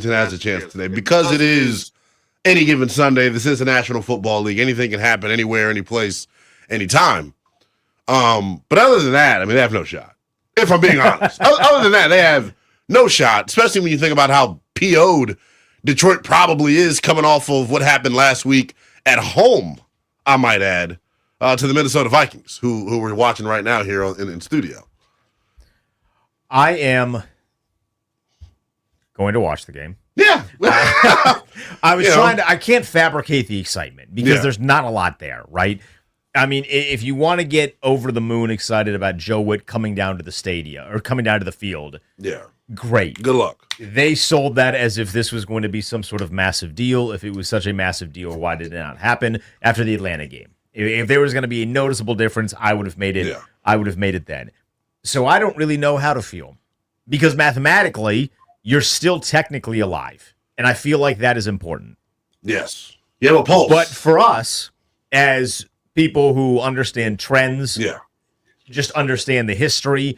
Washington has a chance today because it is any given Sunday. This is a National Football League. Anything can happen anywhere, any place, anytime. But other than that, I mean, they have no shot. If I'm being honest. Other than that, they have no shot, especially when you think about how PO'd Detroit probably is coming off of what happened last week at home, I might add, to the Minnesota Vikings, who we're watching right now here in studio. I am going to watch the game. Yeah. I was trying to, I can't fabricate the excitement because there's not a lot there, right? I mean, if you want to get over the moon excited about Joe Witt coming down to the stadium or coming down to the field, great. Good luck. They sold that as if this was going to be some sort of massive deal. If it was such a massive deal, why did it not happen after the Atlanta game? If there was going to be a noticeable difference, I would have made it. I would have made it then. So I don't really know how to feel because mathematically, you're still technically alive, and I feel like that is important. Yes, you have a pulse. But for us, as people who understand trends, just understand the history,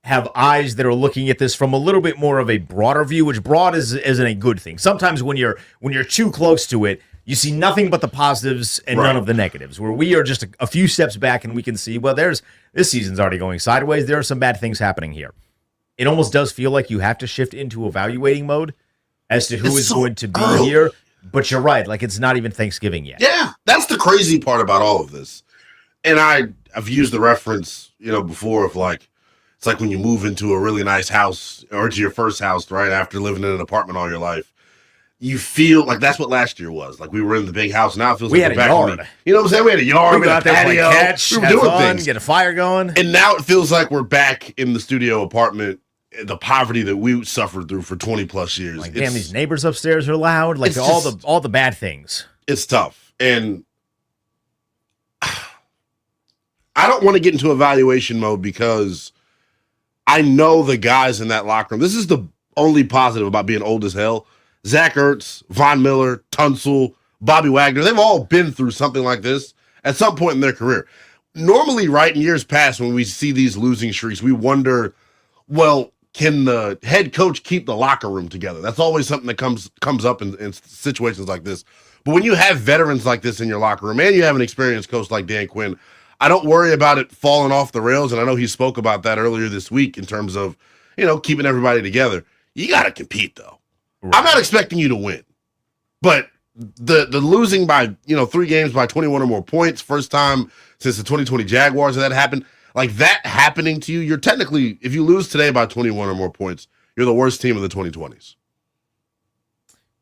have eyes that are looking at this from a little bit more of a broader view, which broad isn't a good thing. Sometimes when you're too close to it, you see nothing but the positives and none of the negatives, where we are just a few steps back and we can see, well, this season's already going sideways. There are some bad things happening here. It almost does feel like you have to shift into evaluating mode as to who is going to be here. But you're right. Like, it's not even Thanksgiving yet. Yeah, that's the crazy part about all of this. And I've used the reference, before of like, it's like when you move into a really nice house or to your first house, right, after living in an apartment all your life. You feel like that's what last year was. Like we were in the big house. Now it feels like we're back in you know what I'm saying? We had a yard, we got a patio, catch, we were doing things, get a fire going. And now it feels like we're back in the studio apartment, the poverty that we suffered through for 20 plus years. Like, damn, these neighbors upstairs are loud. Like all the bad things. It's tough. And I don't want to get into evaluation mode because I know the guys in that locker room. This is the only positive about being old as hell. Zach Ertz, Von Miller, Tunsil, Bobby Wagner, they've all been through something like this at some point in their career. Normally, right, in years past, when we see these losing streaks, we wonder, well, can the head coach keep the locker room together? That's always something that comes up in situations like this. But when you have veterans like this in your locker room and you have an experienced coach like Dan Quinn, I don't worry about it falling off the rails. And I know he spoke about that earlier this week in terms of, keeping everybody together. You got to compete, though. Right. I'm not expecting you to win, but the losing by 3 games by 21 or more points, first time since the 2020 Jaguars that happened, like that happening to you, you're technically, if you lose today by 21 or more points, you're the worst team of the 2020s.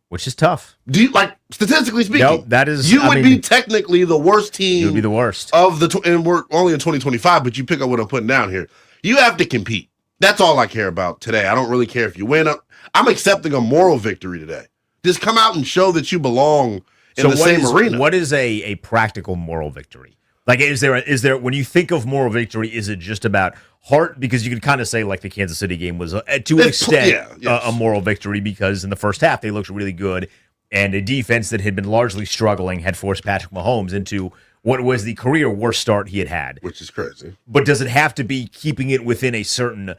Which is tough. Do you, like, statistically speaking? Nope, that is. You would be technically the worst team. You would be the worst of the, and we're only in 2025, but you pick up what I'm putting down here. You have to compete. That's all I care about today. I don't really care if you win. I'm accepting a moral victory today. Just come out and show that you belong in the same arena. What is a practical moral victory? Like, is there when you think of moral victory, is it just about heart? Because you could kind of say like the Kansas City game was to an extent a moral victory because in the first half they looked really good and a defense that had been largely struggling had forced Patrick Mahomes into what was the career worst start he had had. Which is crazy. But does it have to be keeping it within a certain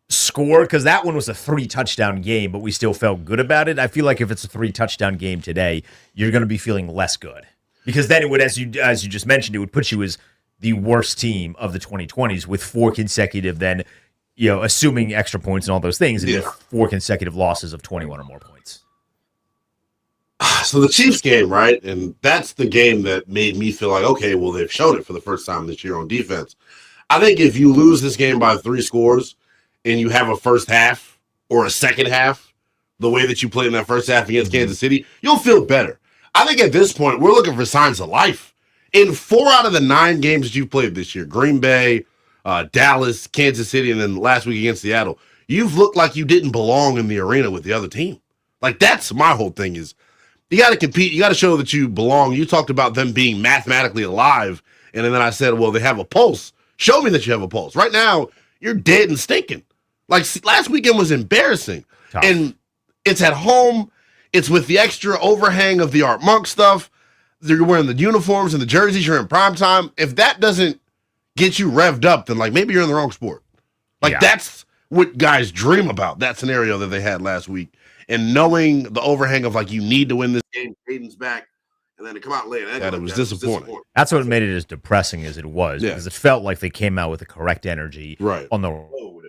score? Because that one was a 3-touchdown game, but we still felt good about it. I feel like if it's a 3-touchdown game today, you're going to be feeling less good. Because then it would, as you just mentioned, it would put you as the worst team of the 2020s with 4 consecutive, then, assuming extra points and all those things, and 4 consecutive losses of 21 or more points. So the Chiefs game, right? And that's the game that made me feel like, okay, well, they've shown it for the first time this year on defense. I think if you lose this game by 3 scores and you have a first half or a second half, the way that you played in that first half against Kansas City, you'll feel better. I think at this point, we're looking for signs of life. In 4 out of the 9 games that you've played this year, Green Bay, Dallas, Kansas City, and then last week against Seattle, you've looked like you didn't belong in the arena with the other team. Like, that's my whole thing is you got to compete. You got to show that you belong. You talked about them being mathematically alive, and then I said, well, they have a pulse. Show me that you have a pulse. Right now, you're dead and stinking. Like, last weekend was embarrassing. Tough. And it's at home. It's with the extra overhang of the Art Monk stuff. You're wearing the uniforms and the jerseys. You're in prime time. If that doesn't get you revved up, then, like, maybe you're in the wrong sport. Like, that's what guys dream about, that scenario that they had last week. and knowing the overhang of like you need to win this game, Hayden's back, and then to come out late, it was disappointing. That's what made it as depressing as it was, because it felt like they came out with the correct energy on the road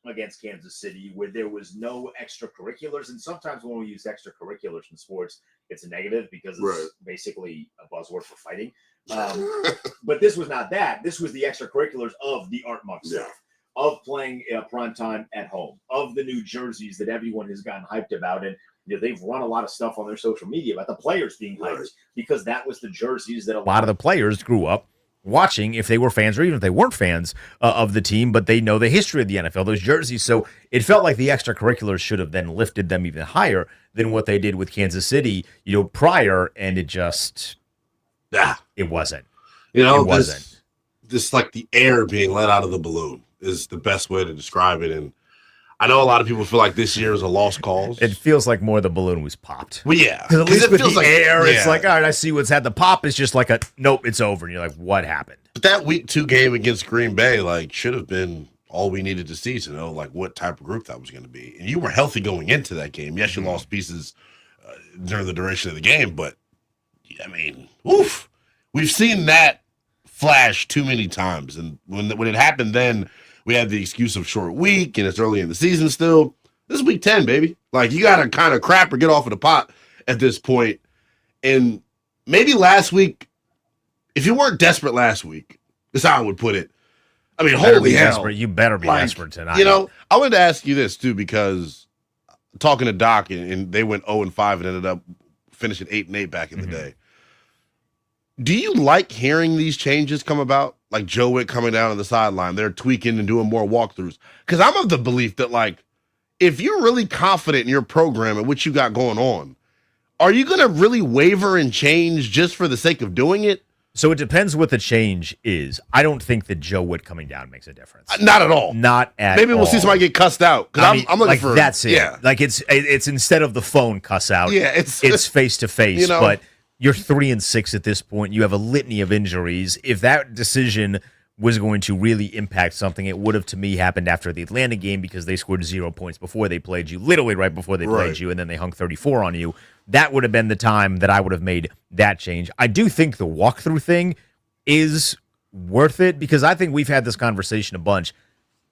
against Kansas City, where there was no extracurriculars. And sometimes when we use extracurriculars in sports, it's a negative because it's basically a buzzword for fighting. But this was not that. This was the extracurriculars of the Art Monk stuff, of playing prime time at home, of the new jerseys that everyone has gotten hyped about. And they've run a lot of stuff on their social media about the players being hyped because that was the jerseys that a lot of the players grew up watching, if they were fans or even if they weren't fans of the team, but they know the history of the NFL, those jerseys. So it felt like the extracurriculars should have then lifted them even higher than what they did with Kansas City, prior, and it just, it wasn't. It wasn't. This like the air being let out of the balloon is the best way to describe it. And I know a lot of people feel like this year is a lost cause. It feels like more the balloon was popped. Well, yeah. Because at least with the air, it's like, all right, I see what's had. The pop is just like nope, it's over. And you're like, what happened? But that week 2 game against Green Bay, should have been all we needed to see to know, what type of group that was going to be. And you were healthy going into that game. Yes, you lost pieces during the duration of the game, but, oof. We've seen that flash too many times. And when it happened then, we had the excuse of short week, and it's early in the season still. This is week 10, baby. You got to kind of crap or get off of the pot at this point. And maybe last week, if you weren't desperate last week, that's how I would put it. Holy hell. Desperate. You better be desperate tonight. I wanted to ask you this, too, because talking to Doc, and they went 0-5 and ended up finishing 8-8 back in the day. Do you like hearing these changes come about? Like Joe Witt coming down on the sideline, they're tweaking and doing more walkthroughs. Because I'm of the belief that, if you're really confident in your program and what you got going on, are you going to really waver and change just for the sake of doing it? So it depends what the change is. I don't think that Joe Witt coming down makes a difference. Not at all. Not at all. Maybe we'll see somebody get cussed out. Because I'm looking for that's it. Yeah. It's instead of the phone cuss out. Yeah, it's face to face. But you're 3-6 at this point. You have a litany of injuries. If that decision was going to really impact something, it would have, to me, happened after the Atlanta game because they scored 0 points before they played you, literally right before they played you, and then they hung 34 on you. That would have been the time that I would have made that change. I do think the walkthrough thing is worth it because I think we've had this conversation a bunch.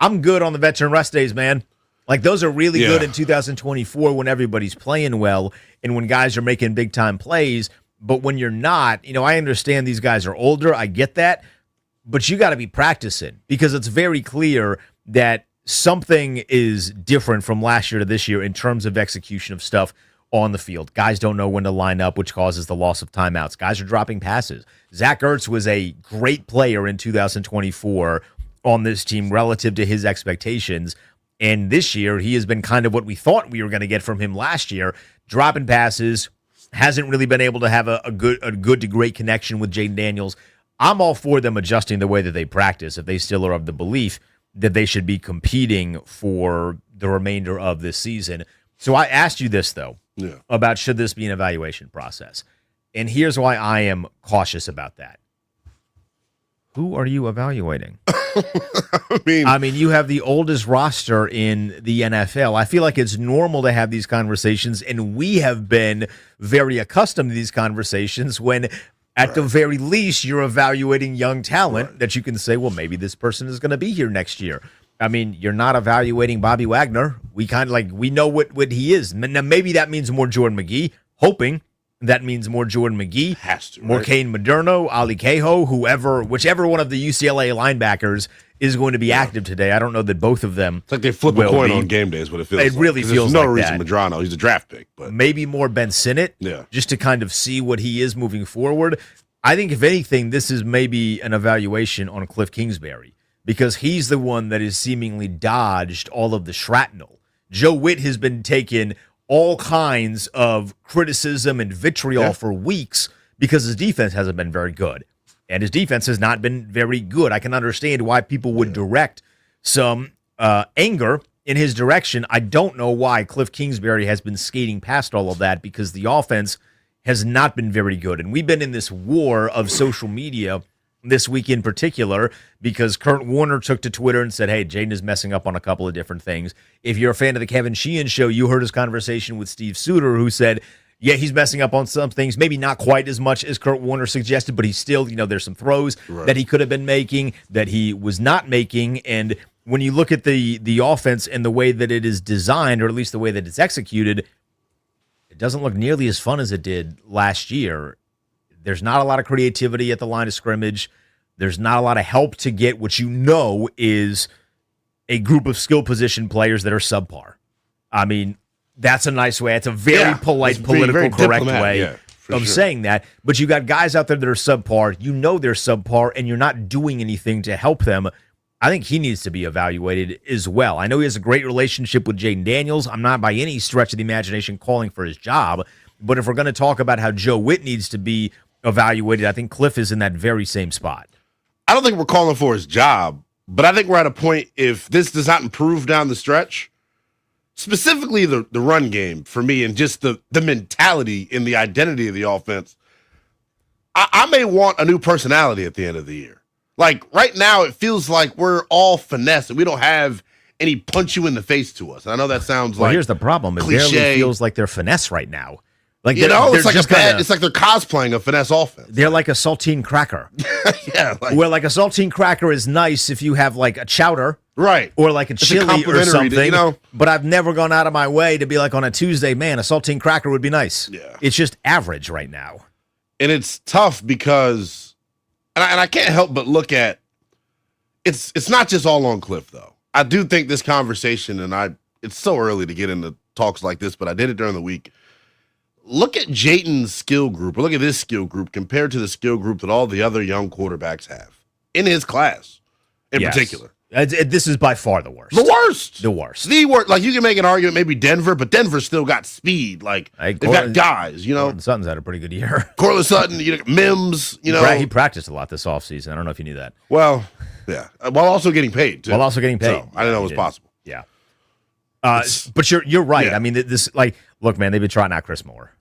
I'm good on the veteran rest days, man. Those are really good in 2024 when everybody's playing well and when guys are making big-time plays. But when you're not, I understand these guys are older. I get that. But you got to be practicing because it's very clear that something is different from last year to this year in terms of execution of stuff on the field. Guys don't know when to line up, which causes the loss of timeouts. Guys are dropping passes. Zach Ertz was a great player in 2024 on this team relative to his expectations. And this year, he has been kind of what we thought we were going to get from him last year, dropping passes, hasn't really been able to have a good to great connection with Jaden Daniels. I'm all for them adjusting the way that they practice if they still are of the belief that they should be competing for the remainder of this season. So I asked you this, though, about should this be an evaluation process? And here's why I am cautious about that. Who are you evaluating? I mean, you have the oldest roster in the NFL. I feel like it's normal to have these conversations, and we have been very accustomed to these conversations when, at the very least, you're evaluating young talent that you can say, well, maybe this person is going to be here next year. I mean, you're not evaluating Bobby Wagner. We kind of we know what he is. Now, maybe that means more Jordan McGee, hoping that means more Jordan McGee, more Kane Moderno, Ali Cahoe, whichever one of the UCLA linebackers is going to be active today. I don't know that both of them. It's like they flip a coin on game days, what it feels like. It really feels like that. There's no reason Medrano. He's a draft pick. But maybe more Ben Sinnott, just to kind of see what he is moving forward. I think, if anything, this is maybe an evaluation on Cliff Kingsbury because he's the one that has seemingly dodged all of the shrapnel. Joe Witt has been taking all kinds of criticism and vitriol for weeks because his defense hasn't been very good. And his defense has not been very good. I can understand why people would direct some anger in his direction. I don't know why Cliff Kingsbury has been skating past all of that because the offense has not been very good. And we've been in this war of social media this week in particular because Kurt Warner took to Twitter and said, hey, Jaden is messing up on a couple of different things. If you're a fan of the Kevin Sheehan show, you heard his conversation with Steve Suter, who said, yeah, he's messing up on some things, maybe not quite as much as Kurt Warner suggested, but he's still, there's some throws that he could have been making that he was not making. And when you look at the offense and the way that it is designed, or at least the way that it's executed, it doesn't look nearly as fun as it did last year. There's not a lot of creativity at the line of scrimmage. There's not a lot of help to get what is a group of skill position players that are subpar. I mean, that's a nice way. It's a very polite, political, correct way of saying that. But you got guys out there that are subpar. They're subpar, and you're not doing anything to help them. I think he needs to be evaluated as well. I know he has a great relationship with Jaden Daniels. I'm not by any stretch of the imagination calling for his job. But if we're going to talk about how Joe Witt needs to be evaluated, I think Cliff is in that very same spot. I don't think we're calling for his job, but I think we're at a point, if this does not improve down the stretch, specifically the run game for me and just the mentality and the identity of the offense, I may want a new personality at the end of the year. Like right now, it feels like we're all finesse and we don't have any punch you in the face to us. And I know that sounds like here's the problem. It cliche. barely feels like they're finesse right now. Like it's like it's like they're cosplaying a finesse offense. They're like a saltine cracker. Where like a saltine cracker is nice if you have like a chowder, right, or like a chili or something. But I've never gone out of my way to be like on a Tuesday, man, a saltine cracker would be nice. Yeah, it's just average right now, and it's tough because, and I can't help but look at it's not just all on Cliff though. I do think this conversation, and it's so early to get into talks like this, but I did it during the week. Look at Jayton's skill group, or look at this skill group compared to the skill group that all the other young quarterbacks have in his class in particular. This is by far the worst. The worst. The worst. Like, you can make an argument maybe Denver, but Denver's still got speed. Like, they've got guys, Cortland Sutton's had a pretty good year. Cortland Sutton, Mims, He practiced a lot this offseason. I don't know if you knew that. Well, yeah. While also getting paid, too. So, I didn't know it was possible. Yeah. But you're right. Yeah. I mean, look, man, they've been trying out Chris Moore.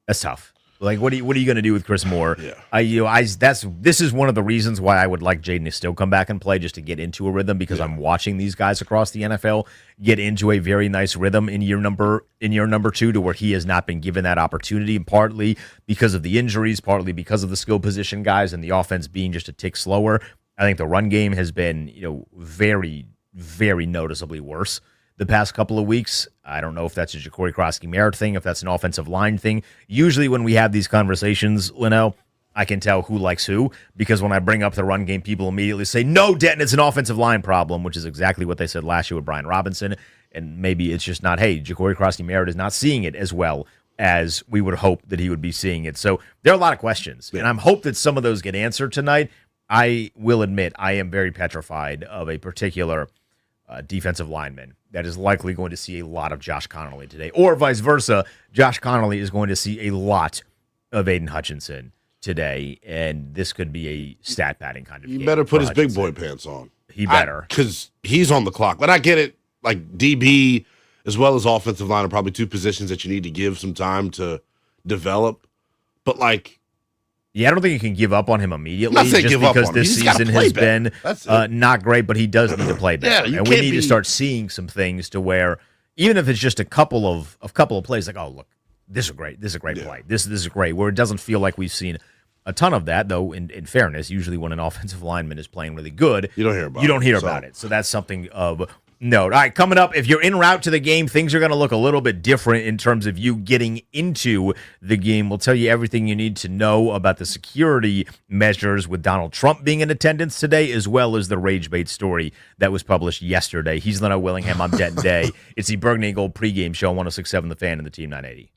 That's tough. Like, what are you going to do with Chris Moore? Yeah. This is one of the reasons why I would like Jaden to still come back and play, just to get into a rhythm, because I'm watching these guys across the NFL get into a very nice rhythm in year number 2, to where he has not been given that opportunity, partly because of the injuries, partly because of the skill position guys and the offense being just a tick slower. I think the run game has been, very, very noticeably worse the past couple of weeks. I don't know if that's a Ja'Cory Krosky-Merritt thing, if that's an offensive line thing. Usually when we have these conversations, Lynnell, I can tell who likes who, because when I bring up the run game, people immediately say, no, Denton, it's an offensive line problem, which is exactly what they said last year with Brian Robinson. And maybe it's just not, hey, Ja'Cory Krosky-Merritt is not seeing it as well as we would hope that he would be seeing it. So there are a lot of questions, and I'm hope that some of those get answered tonight. I will admit I am very petrified of a particular defensive lineman that is likely going to see a lot of Josh Connolly today, or vice versa. Josh Connolly is going to see a lot of Aiden Hutchinson today, and this could be a stat padding kind of game. He better put his big boy pants on. He better. Because he's on the clock. But I get it, like DB as well as offensive line are probably two positions that you need to give some time to develop. But like, yeah, I don't think you can give up on him immediately, just because this season has been not great, but he does need to play better. And we need to start seeing some things to where, even if it's just a couple of plays, like, oh, look, this is great. This is a great play. This is great, where it doesn't feel like we've seen a ton of that, though, in fairness. Usually when an offensive lineman is playing really good, you don't hear about it. So that's something of note. All right, coming up, if you're en route to the game, things are going to look a little bit different in terms of you getting into the game. We'll tell you everything you need to know about the security measures with Donald Trump being in attendance today, as well as the rage bait story that was published yesterday. He's Lynnell Willingham. I'm Denton Day. It's the Burgundy and Gold pregame show on 106.7 The Fan and the Team 980.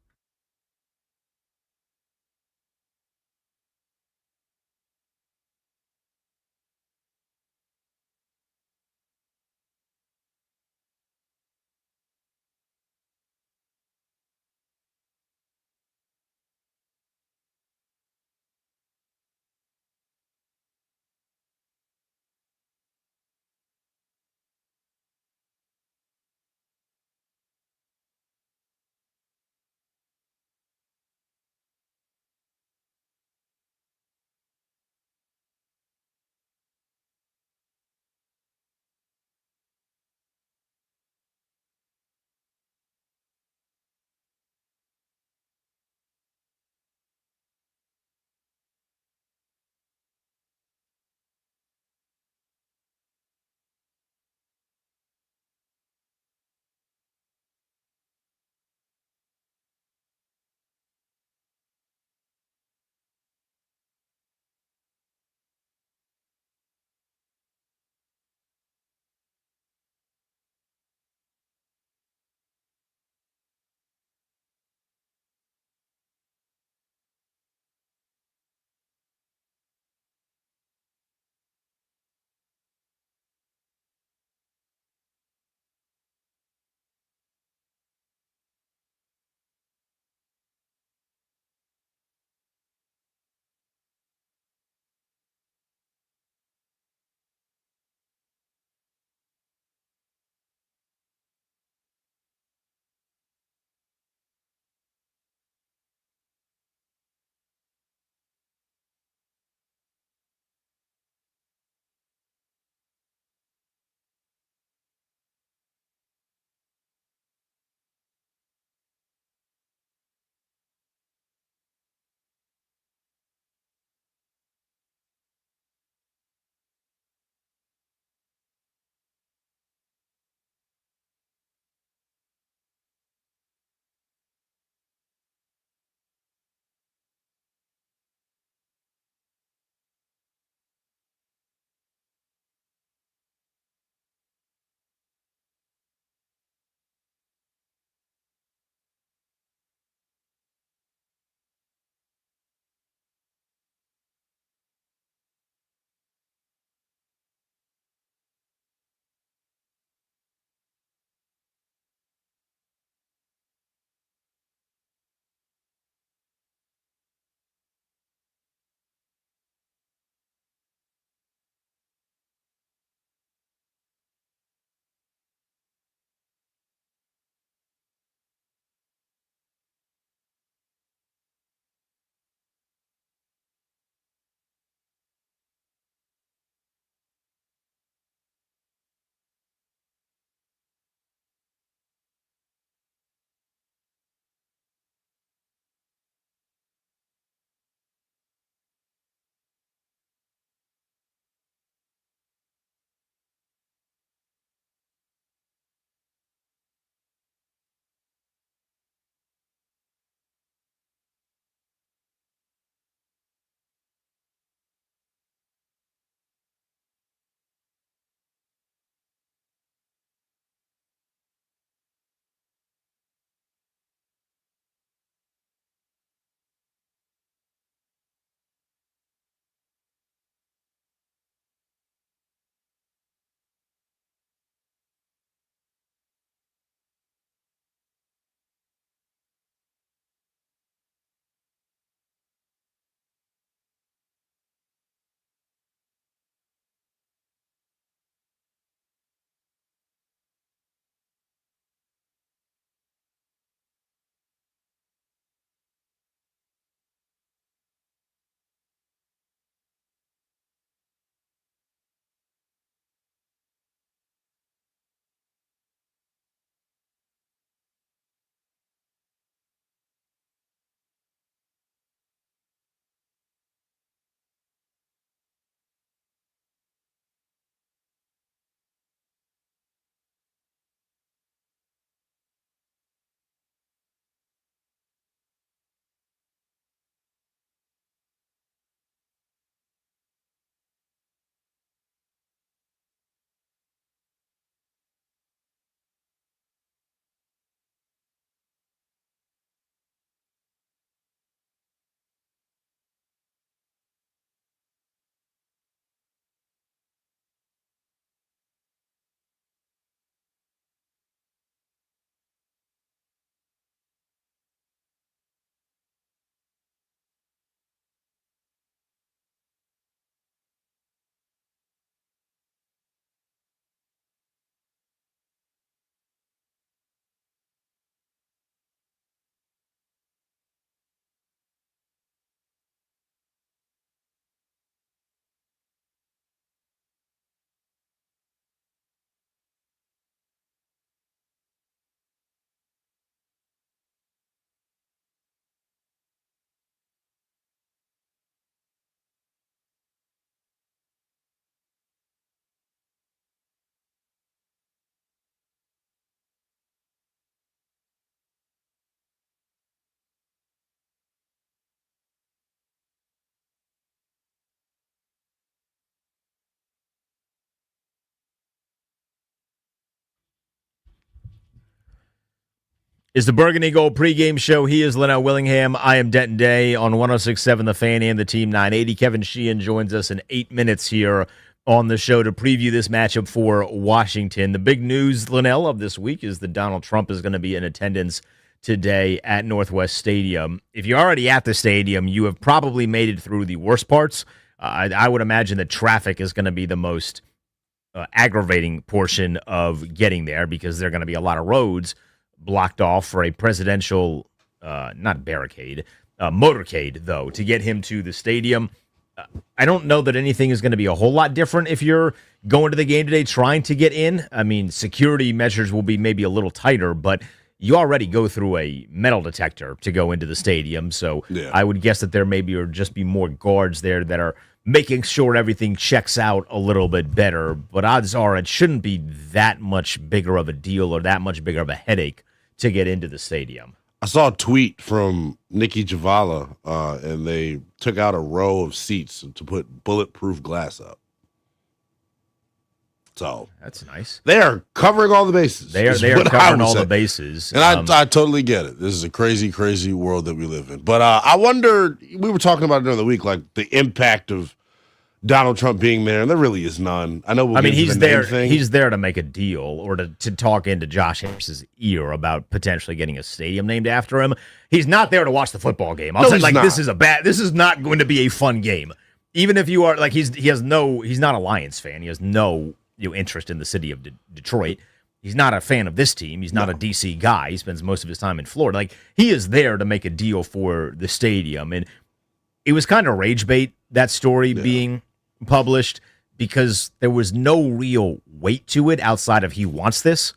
is the Burgundy Gold pregame show. He is Lynnell Willingham. I am Denton Day on 106.7 The Fan and the Team 980. Kevin Sheehan joins us in 8 minutes here on the show to preview this matchup for Washington. The big news, Lynnell, of this week is that Donald Trump is going to be in attendance today at Northwest Stadium. If you're already at the stadium, you have probably made it through the worst parts. I would imagine that traffic is going to be the most aggravating portion of getting there because there are going to be a lot of roads blocked off for a presidential, not barricade, motorcade, though, to get him to the stadium. I don't know that anything is going to be a whole lot different if you're going to the game today trying to get in. I mean, security measures will be maybe a little tighter, but you already go through a metal detector to go into the stadium, so yeah. I would guess that there maybe or just be more guards there that are making sure everything checks out a little bit better, but odds are it shouldn't be that much bigger of a deal or that much bigger of a headache to get into the stadium. I saw a tweet from Nikki Javala, and they took out a row of seats to put bulletproof glass up. So that's nice. They are covering all the bases. They are covering all the bases. And I totally get it. This is a crazy, crazy world that we live in. But I wonder, we were talking about it during the week, like the impact of Donald Trump being there, and there really is none. I know. He's there. He's there to make a deal or to talk into Josh Harris's ear about potentially getting a stadium named after him. He's not there to watch the football game. I'll say, like, this is not going to be a fun game. Even if you are like, he's not a Lions fan. He has no interest in the city of Detroit. He's not a fan of this team. He's not a DC guy. He spends most of his time in Florida. Like, he is there to make a deal for the stadium, and it was kind of rage bait, that story being published, because there was no real weight to it outside of he wants this.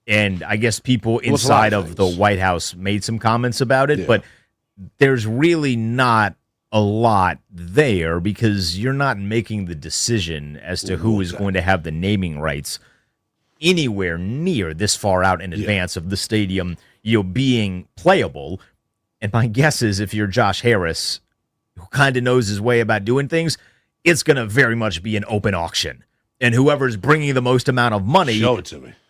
And I guess people inside of the White House made some comments about it, but there's really not a lot there because you're not making the decision as to who is going to have the naming rights anywhere near this far out in advance of the stadium being playable. And my guess is if you're Josh Harris, who kind of knows his way about doing things, it's going to very much be an open auction. And whoever's bringing the most amount of money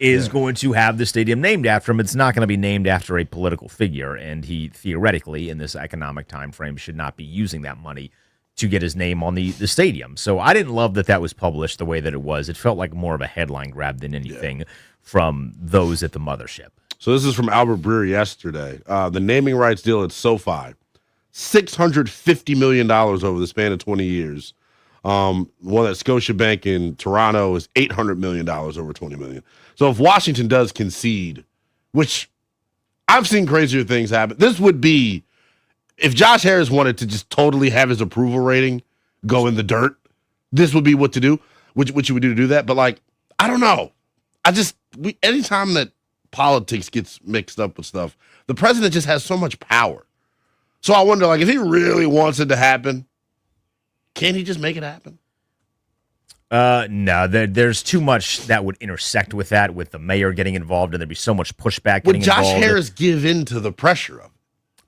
is going to have the stadium named after him. It's not going to be named after a political figure, and he theoretically, in this economic time frame, should not be using that money to get his name on the stadium. So I didn't love that was published the way that it was. It felt like more of a headline grab than anything from those at the mothership. So this is from Albert Breer yesterday. The naming rights deal at SoFi, $650 million over the span of 20 years. One at Scotiabank in Toronto is $800 million over 20 million. So if Washington does concede, which I've seen crazier things happen, this would be, if Josh Harris wanted to just totally have his approval rating go in the dirt, this would be what to do, what you would do to do that. But like, I don't know. Anytime that politics gets mixed up with stuff, the president just has so much power. So I wonder, like, if he really wants it to happen, can't he just make it happen? No, there's too much that would intersect with that, with the mayor getting involved, and there'd be so much pushback getting involved. Would Josh Harris give in to the pressure of it?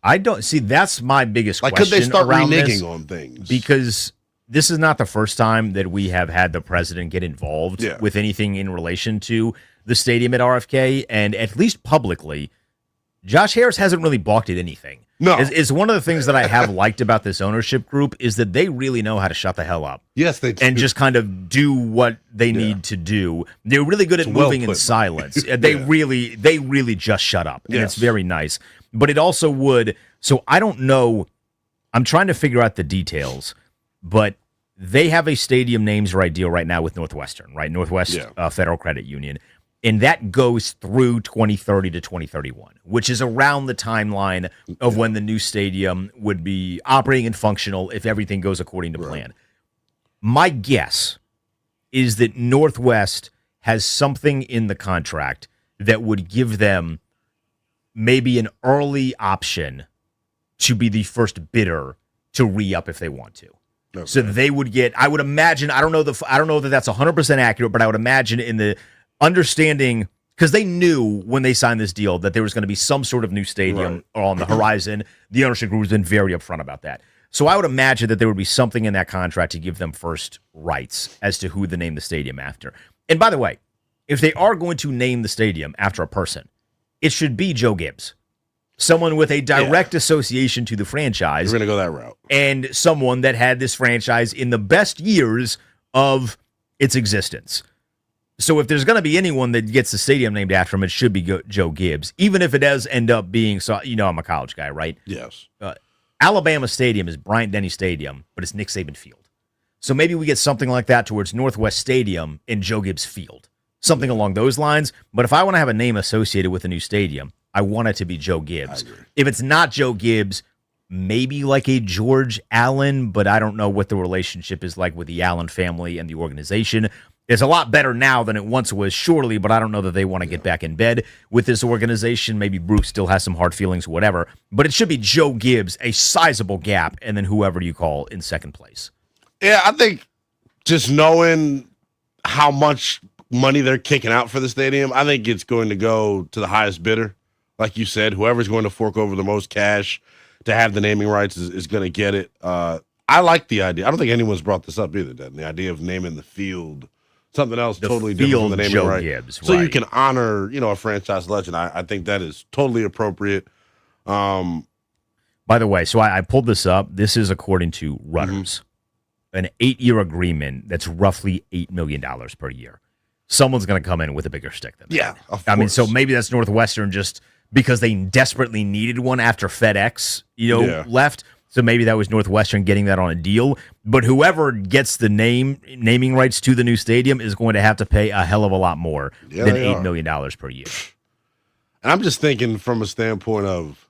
I don't see. That's my biggest question. Could they start reneging on things? Because this is not the first time that we have had the president get involved with anything in relation to the stadium at RFK, and at least publicly, Josh Harris hasn't really balked at anything. No. It's one of the things that I have liked about this ownership group is that they really know how to shut the hell up. Yes, they do. And just kind of do what they need to do. They're really good at moving in silence. They really just shut up. And it's very nice. But it also would, so I don't know, I'm trying to figure out the details, but they have a stadium names right deal right now with Northwestern, right? Northwest Federal Credit Union. And that goes through 2030 to 2031, which is around the timeline of when the new stadium would be operating and functional if everything goes according to plan. My guess is that Northwest has something in the contract that would give them maybe an early option to be the first bidder to re-up if they want to. Okay. So they would get, I would imagine, I don't know that that's 100% accurate, but I would imagine in the understanding, because they knew when they signed this deal that there was going to be some sort of new stadium on the horizon. The ownership group has been very upfront about that. So I would imagine that there would be something in that contract to give them first rights as to who to name the stadium after. And by the way, if they are going to name the stadium after a person, it should be Joe Gibbs. Someone with a direct association to the franchise. We're going to go that route. And someone that had this franchise in the best years of its existence. So if there's going to be anyone that gets the stadium named after him, it should be Joe Gibbs, even if it does end up being, so I'm a college guy, right? Yes. Alabama Stadium is Bryant-Denny Stadium, but it's Nick Saban Field. So maybe we get something like that towards Northwest Stadium in Joe Gibbs Field, something along those lines. But if I want to have a name associated with a new stadium, I want it to be Joe Gibbs. If it's not Joe Gibbs, maybe like a George Allen, but I don't know what the relationship is like with the Allen family and the organization. It's a lot better now than it once was, surely, but I don't know that they want to get back in bed with this organization. Maybe Bruce still has some hard feelings, whatever. But it should be Joe Gibbs, a sizable gap, and then whoever you call in second place. Yeah, I think just knowing how much money they're kicking out for the stadium, I think it's going to go to the highest bidder. Like you said, whoever's going to fork over the most cash to have the naming rights is going to get it. I like the idea. I don't think anyone's brought this up either, Dan. The idea of naming the field something else totally different from the naming Joe right. Gibbs, so right. You can honor, a franchise legend. I think that is totally appropriate. By the way, so I pulled this up. This is according to Reuters, an 8-year agreement that's roughly $8 million per year. Someone's going to come in with a bigger stick than that. Yeah, of I mean, course. so maybe that's Northwestern just because they desperately needed one after FedEx, left. So maybe that was Northwestern getting that on a deal. But whoever gets the naming rights to the new stadium is going to have to pay a hell of a lot more than $8 million per year. And I'm just thinking from a standpoint of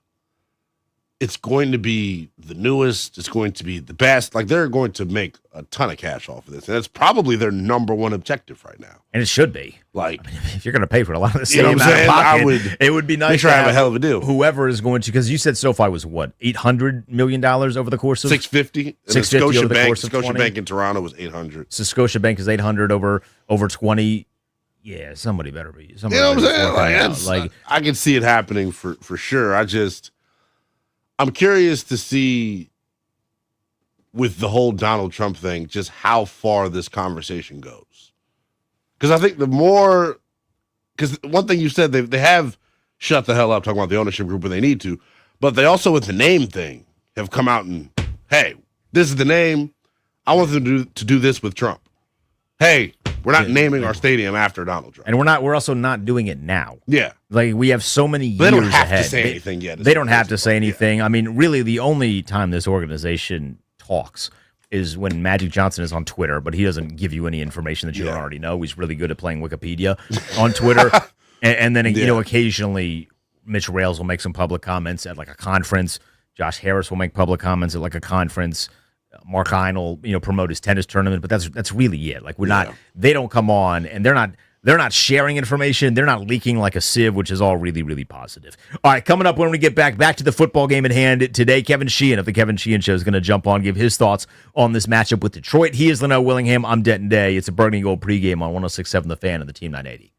it's going to be the newest, it's going to be the best. Like, they're going to make a ton of cash off of this. And that's probably their number one objective right now. And it should be. Like, I mean, if you're going to pay for a lot of the You know stadium what I'm out of saying? pocket, it would be nice try to have a hell of a deal. Whoever is going to, because you said SoFi was what, $800 million over the course of $650. $650 over the course of 20? Scotiabank in Toronto was $800. So Scotiabank is $800 over 20. Yeah, somebody better be. You know what I'm saying? Like, I can see it happening for sure. I'm curious to see with the whole Donald Trump thing, just how far this conversation goes. Because I think because one thing you said, they have shut the hell up talking about the ownership group when they need to, but they also, with the name thing, have come out and, hey, this is the name. I want them to do this with Trump. Hey, we're not naming our stadium after Donald Trump. And we're also not doing it now. Yeah. Like, we have so many years They don't have ahead. to say anything yet. They don't have to say anything. Yeah. I mean, really, the only time this organization talks is when Magic Johnson is on Twitter, but he doesn't give you any information that you don't already know. He's really good at playing Wikipedia on Twitter. and then, occasionally Mitch Rales will make some public comments at like a conference. Josh Harris will make public comments at like a conference. Mark Hine will, promote his tennis tournament, but that's really it. Like, they don't come on, and they're not sharing information. They're not leaking like a sieve, which is all really, really positive. All right, coming up when we get back to the football game at hand today, Kevin Sheehan of the Kevin Sheehan Show is going to jump on, give his thoughts on this matchup with Detroit. He is Lynnell Willingham. I'm Denton Day. It's a Burgundy Gold pregame on 106.7 The Fan and the Team 980.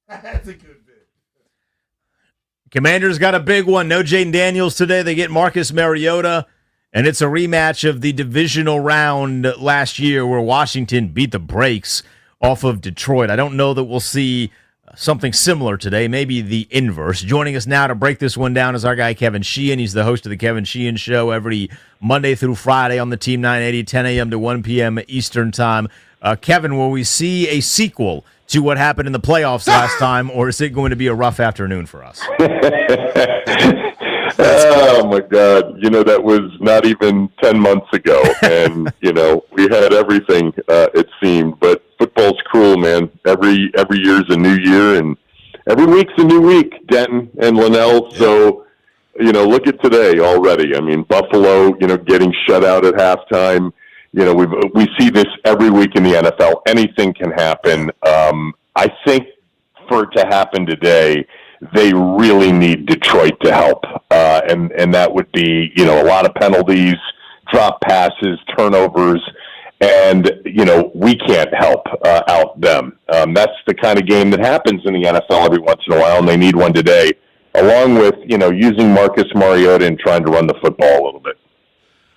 That's a good bit. Commanders got a big one. No Jaden Daniels today. They get Marcus Mariota, and it's a rematch of the divisional round last year where Washington beat the brakes off of Detroit. I don't know that we'll see something similar today, maybe the inverse. Joining us now to break this one down is our guy Kevin Sheehan. He's the host of the Kevin Sheehan Show every Monday through Friday on the Team 980, 10 a.m. to 1 p.m. Eastern Time. Kevin, will we see a sequel to what happened in the playoffs last time, or is it going to be a rough afternoon for us? Oh, my God. That was not even 10 months ago. And, we had everything, it seemed. But football's cruel, man. Every year's a new year, and every week's a new week, Denton and Lynnell. So, look at today already. I mean, Buffalo, getting shut out at halftime. We see this every week in the NFL. Anything can happen. I think for it to happen today, they really need Detroit to help. And that would be, a lot of penalties, drop passes, turnovers, and, we can't help out them. That's the kind of game that happens in the NFL every once in a while, and they need one today, along with, using Marcus Mariota and trying to run the football a little bit.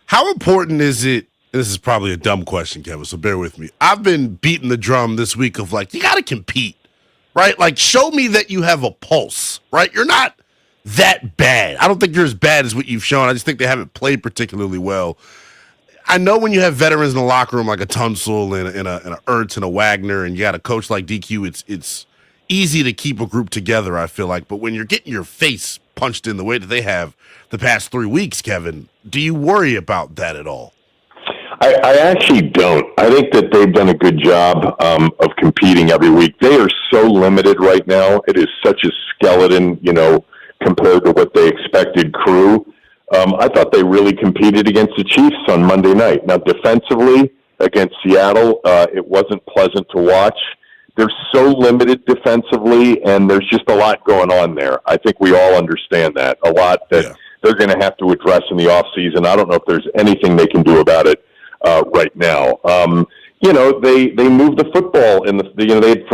How important is it? This is probably a dumb question, Kevin, so bear with me. I've been beating the drum this week of you got to compete, right? Show me that you have a pulse, right? You're not that bad. I don't think you're as bad as what you've shown. I just think they haven't played particularly well. I know when you have veterans in the locker room like a Tunsil and a Ertz and a Wagner, and you got a coach like DQ, it's easy to keep a group together, I feel like. But when you're getting your face punched in the way that they have the past 3 weeks, Kevin, do you worry about that at all? I actually don't. I think that they've done a good job of competing every week. They are so limited right now. It is such a skeleton, compared to what they expected crew. I thought they really competed against the Chiefs on Monday night. Now, defensively, against Seattle, it wasn't pleasant to watch. They're so limited defensively, and there's just a lot going on there. I think we all understand that. A lot that they're going to have to address in the offseason. I don't know if there's anything they can do about it right now. They moved the football in they had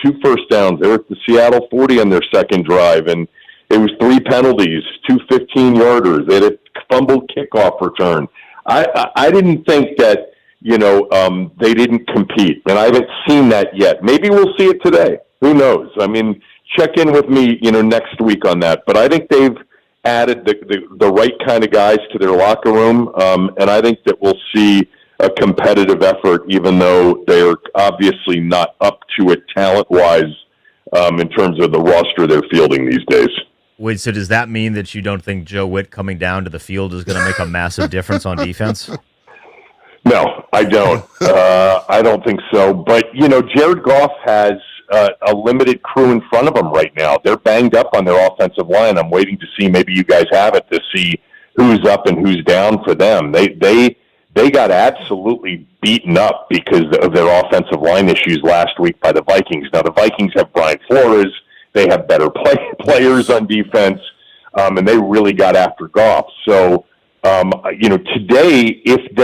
two first downs. They were at the Seattle 40 on their second drive, and it was 3 penalties, 2 15-yarders. They had a fumbled kickoff return. I didn't think that, they didn't compete, and I haven't seen that yet. Maybe we'll see it today. Who knows? I mean, check in with me, next week on that. But I think they've added the right kind of guys to their locker room, and I think that we'll see a competitive effort, even though they're obviously not up to it talent-wise in terms of the roster they're fielding these days. Wait, so does that mean that you don't think Joe Witt coming down to the field is going to make a massive difference on defense? No, I don't. I don't think so. But, Jared Goff has a limited crew in front of him right now. They're banged up on their offensive line. I'm waiting to see, maybe you guys have it, to see who's up and who's down for them. They got absolutely beaten up because of their offensive line issues last week by the Vikings. Now, the Vikings have Brian Flores. They have better players on defense, and they really got after Goff. So, today, if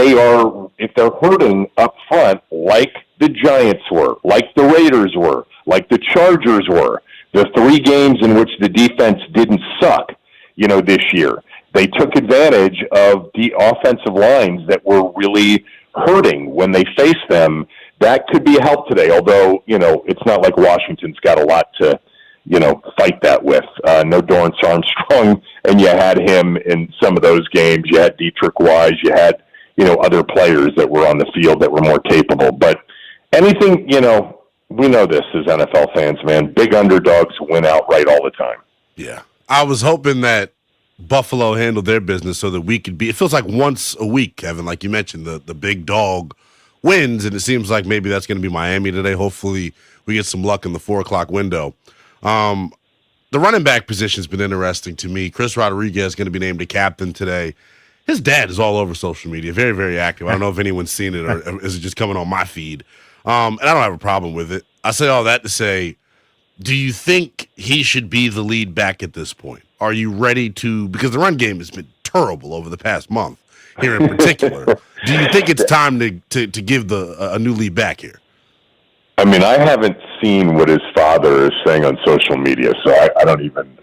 they're hurting up front, like the Giants were, like the Raiders were, like the Chargers were, the 3 games in which the defense didn't suck, this year, they took advantage of the offensive lines that were really hurting when they faced them. That could be a help today, although, it's not like Washington's got a lot to fight that with. No Dorrance Armstrong, and you had him in some of those games. You had Dietrich Wise. You had, other players that were on the field that were more capable. But anything, we know this as NFL fans, man. Big underdogs win outright all the time. Yeah. I was hoping that Buffalo handled their business so that we could be – it feels like once a week, Kevin, like you mentioned, the big dog wins, and it seems like maybe that's going to be Miami today. Hopefully we get some luck in the 4 o'clock window. The running back position has been interesting to me. Chris Rodriguez is going to be named a captain today. His dad is all over social media, very, very active. I don't know if anyone's seen it or is it just coming on my feed. And I don't have a problem with it. I say all that to say, do you think he should be the lead back at this point? Are you ready to – because the run game has been terrible over the past month here in particular. Do you think it's time to give a new lead back here? I mean, I haven't seen what his father is saying on social media, so I don't even.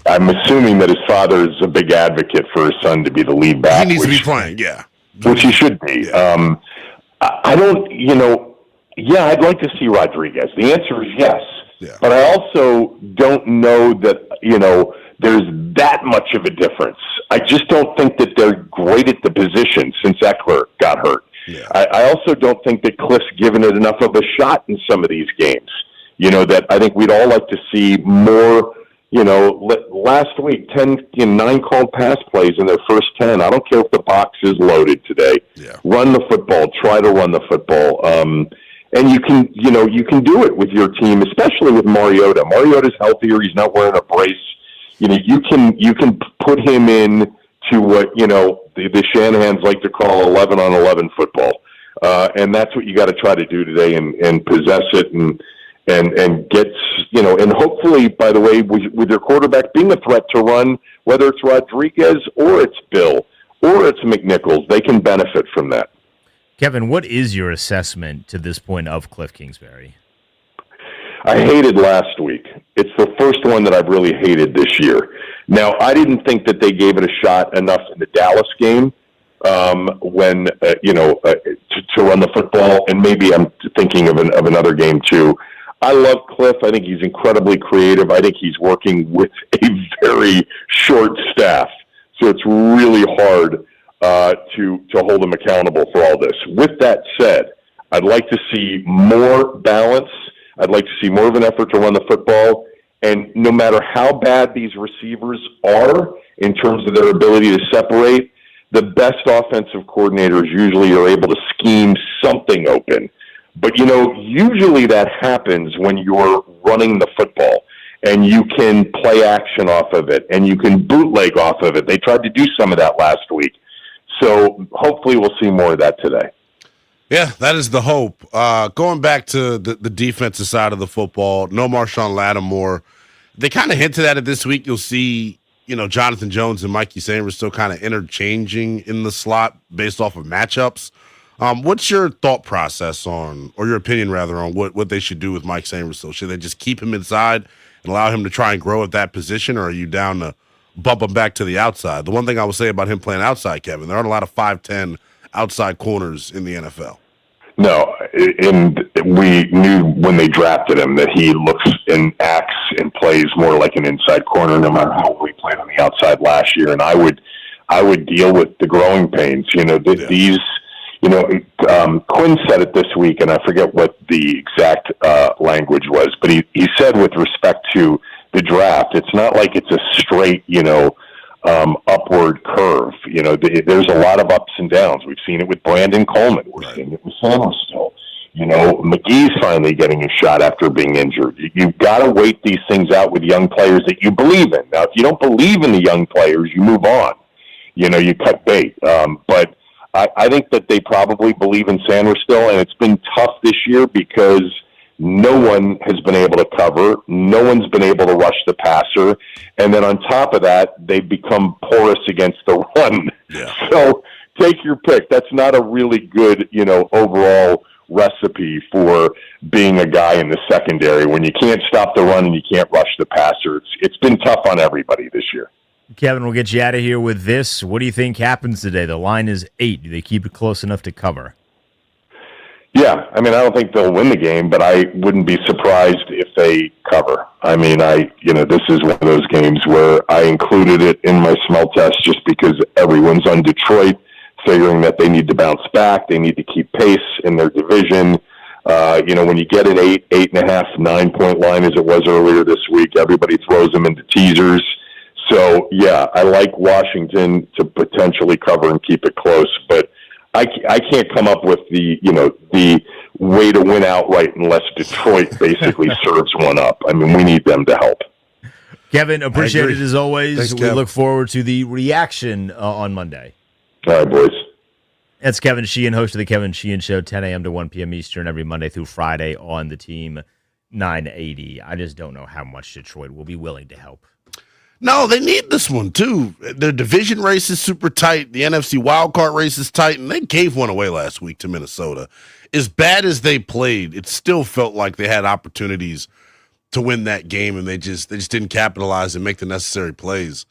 I'm assuming that his father is a big advocate for his son to be the lead back. He needs to be playing, yeah. Which he should be. Yeah. I don't, yeah, I'd like to see Rodriguez. The answer is yes. Yeah. But I also don't know that, there's that much of a difference. I just don't think that they're great at the position since Eckler got hurt. Yeah. I also don't think that Cliff's given it enough of a shot in some of these games. That I think we'd all like to see more. Last week, 9 called pass plays in their first 10. I don't care if the box is loaded today. Yeah. Run the football. Try to run the football. And you can do it with your team, especially with Mariota. Mariota's healthier. He's not wearing a brace. You can put him in to what, the Shanahans like to call 11-on-11 football. And that's what you got to try to do today and possess it and get, and hopefully, by the way, with your quarterback being a threat to run, whether it's Rodriguez or it's Bill or it's McNichols, they can benefit from that. Kevin, what is your assessment to this point of Cliff Kingsbury? I hated last week. It's the first one that I've really hated this year. Now, I didn't think that they gave it a shot enough in the Dallas game when, to run the football, and maybe I'm thinking of another game too. I love Cliff. I think he's incredibly creative. I think he's working with a very short staff, so it's really hard to hold him accountable for all this. With that said, I'd like to see more balance. I'd like to see more of an effort to run the football. And no matter how bad these receivers are in terms of their ability to separate, the best offensive coordinators usually are able to scheme something open. But, usually that happens when you're running the football and you can play action off of it and you can bootleg off of it. They tried to do some of that last week. So hopefully we'll see more of that today. Yeah, that is the hope. Going back to the defensive side of the football, no Marshawn Lattimore. They kind of hinted at it this week. You'll see, Jonathan Jones and Mikey Sanders still kind of interchanging in the slot based off of matchups. What's your thought process or your opinion rather, on what they should do with Mike Sanders? So should they just keep him inside and allow him to try and grow at that position, or are you down to bump him back to the outside? The one thing I would say about him playing outside, Kevin, there aren't a lot of 5'10" outside corners in the NFL. No, and we knew when they drafted him that he looks and acts and plays more like an inside corner, no matter how we played on the outside last year. And I would deal with the growing pains. These. Quinn said it this week, and I forget what the exact language was, but he said with respect to the draft, it's not like it's a straight, upward curve. There's a lot of ups and downs. We've seen it with Brandon Coleman. We're seeing it with Sanders still. McGee's finally getting a shot after being injured. You've got to wait these things out with young players that you believe in. Now, if you don't believe in the young players, you move on. You cut bait. But I think that they probably believe in Sanders still, and it's been tough this year because no one has been able to cover. No one's been able to rush the passer. And then on top of that, they've become porous against the run. Yeah. So take your pick. That's not a really good, overall recipe for being a guy in the secondary when you can't stop the run and you can't rush the passer. It's been tough on everybody this year. Kevin, we'll get you out of here with this. What do you think happens today? The line is 8. Do they keep it close enough to cover? Yeah, I don't think they'll win the game, but I wouldn't be surprised if they cover. This is one of those games where I included it in my smell test just because everyone's on Detroit, figuring that they need to bounce back. They need to keep pace in their division. When you get an 8.5, 9-point line as it was earlier this week, everybody throws them into teasers. So, yeah, I like Washington to potentially cover and keep it close, but I can't come up with the way to win outright unless Detroit basically serves one up. We need them to help. Kevin, appreciate it as always. Thanks, we Kev. look forward to the reaction on Monday. All right, boys. That's Kevin Sheehan, host of the Kevin Sheehan Show, 10 a.m. to 1 p.m. Eastern every Monday through Friday on the Team 980. I just don't know how much Detroit will be willing to help. No, they need this one too. Their division race is super tight. The NFC wildcard race is tight, and they gave one away last week to Minnesota. As bad as they played, it still felt like they had opportunities to win that game, and they just didn't capitalize and make the necessary plays.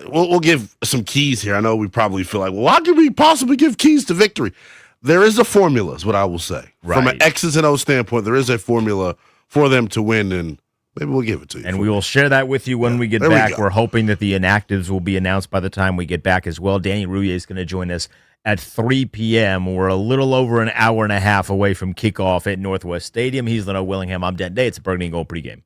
We'll give some keys here. I know we probably feel like, well, how can we possibly give keys to victory? There is a formula, is what I will say. Right. From an X's and O's standpoint, there is a formula for them to win, and maybe we'll give it to you. And we will share that with you when we get back. We're hoping that the inactives will be announced by the time we get back as well. Danny Rouhier is going to join us at 3 p.m. We're a little over an hour and a half away from kickoff at Northwest Stadium. He's Lynnell Willingham. I'm Denton Day. It's a Pregame Gold pregame.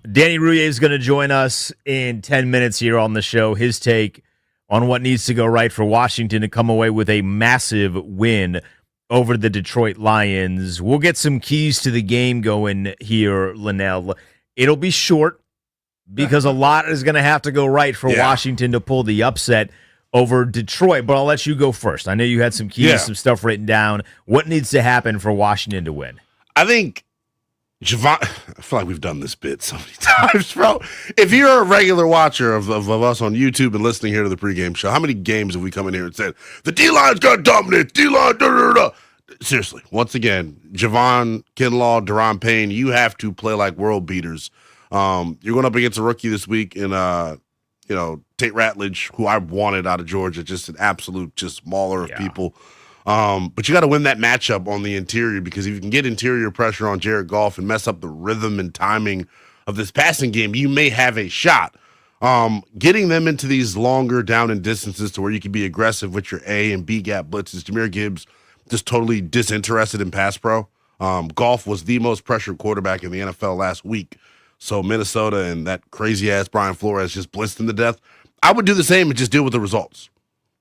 Danny Rouhier is going to join us in 10 minutes here on the show. His take on what needs to go right for Washington to come away with a massive win over the Detroit Lions. We'll get some keys to the game going here, Lynnell. It'll be short because a lot is going to have to go right for Washington to pull the upset over Detroit, but I'll let you go first. I know you had some keys, some stuff written down. What needs to happen for Washington to win? I think Javon, I feel like we've done this bit so many times, bro. If you're a regular watcher of us on YouTube and listening here to the pregame show, how many games have we come in here and said, the D-line's got dominant, D-line, da-da-da-da. Seriously, once again, Javon, Kinlaw, Deron Payne, you have to play like world beaters. You're going up against a rookie this week in, Tate Ratledge, who I wanted out of Georgia, just an absolute just mauler of people. But you got to win that matchup on the interior, because if you can get interior pressure on Jared Goff and mess up the rhythm and timing of this passing game, you may have a shot. Getting them into these longer down and distances to where you can be aggressive with your A and B gap blitzes. Jahmyr Gibbs just totally disinterested in pass pro. Goff was the most pressured quarterback in the NFL last week. So Minnesota and that crazy-ass Brian Flores just blitzed him to death. I would do the same and just deal with the results.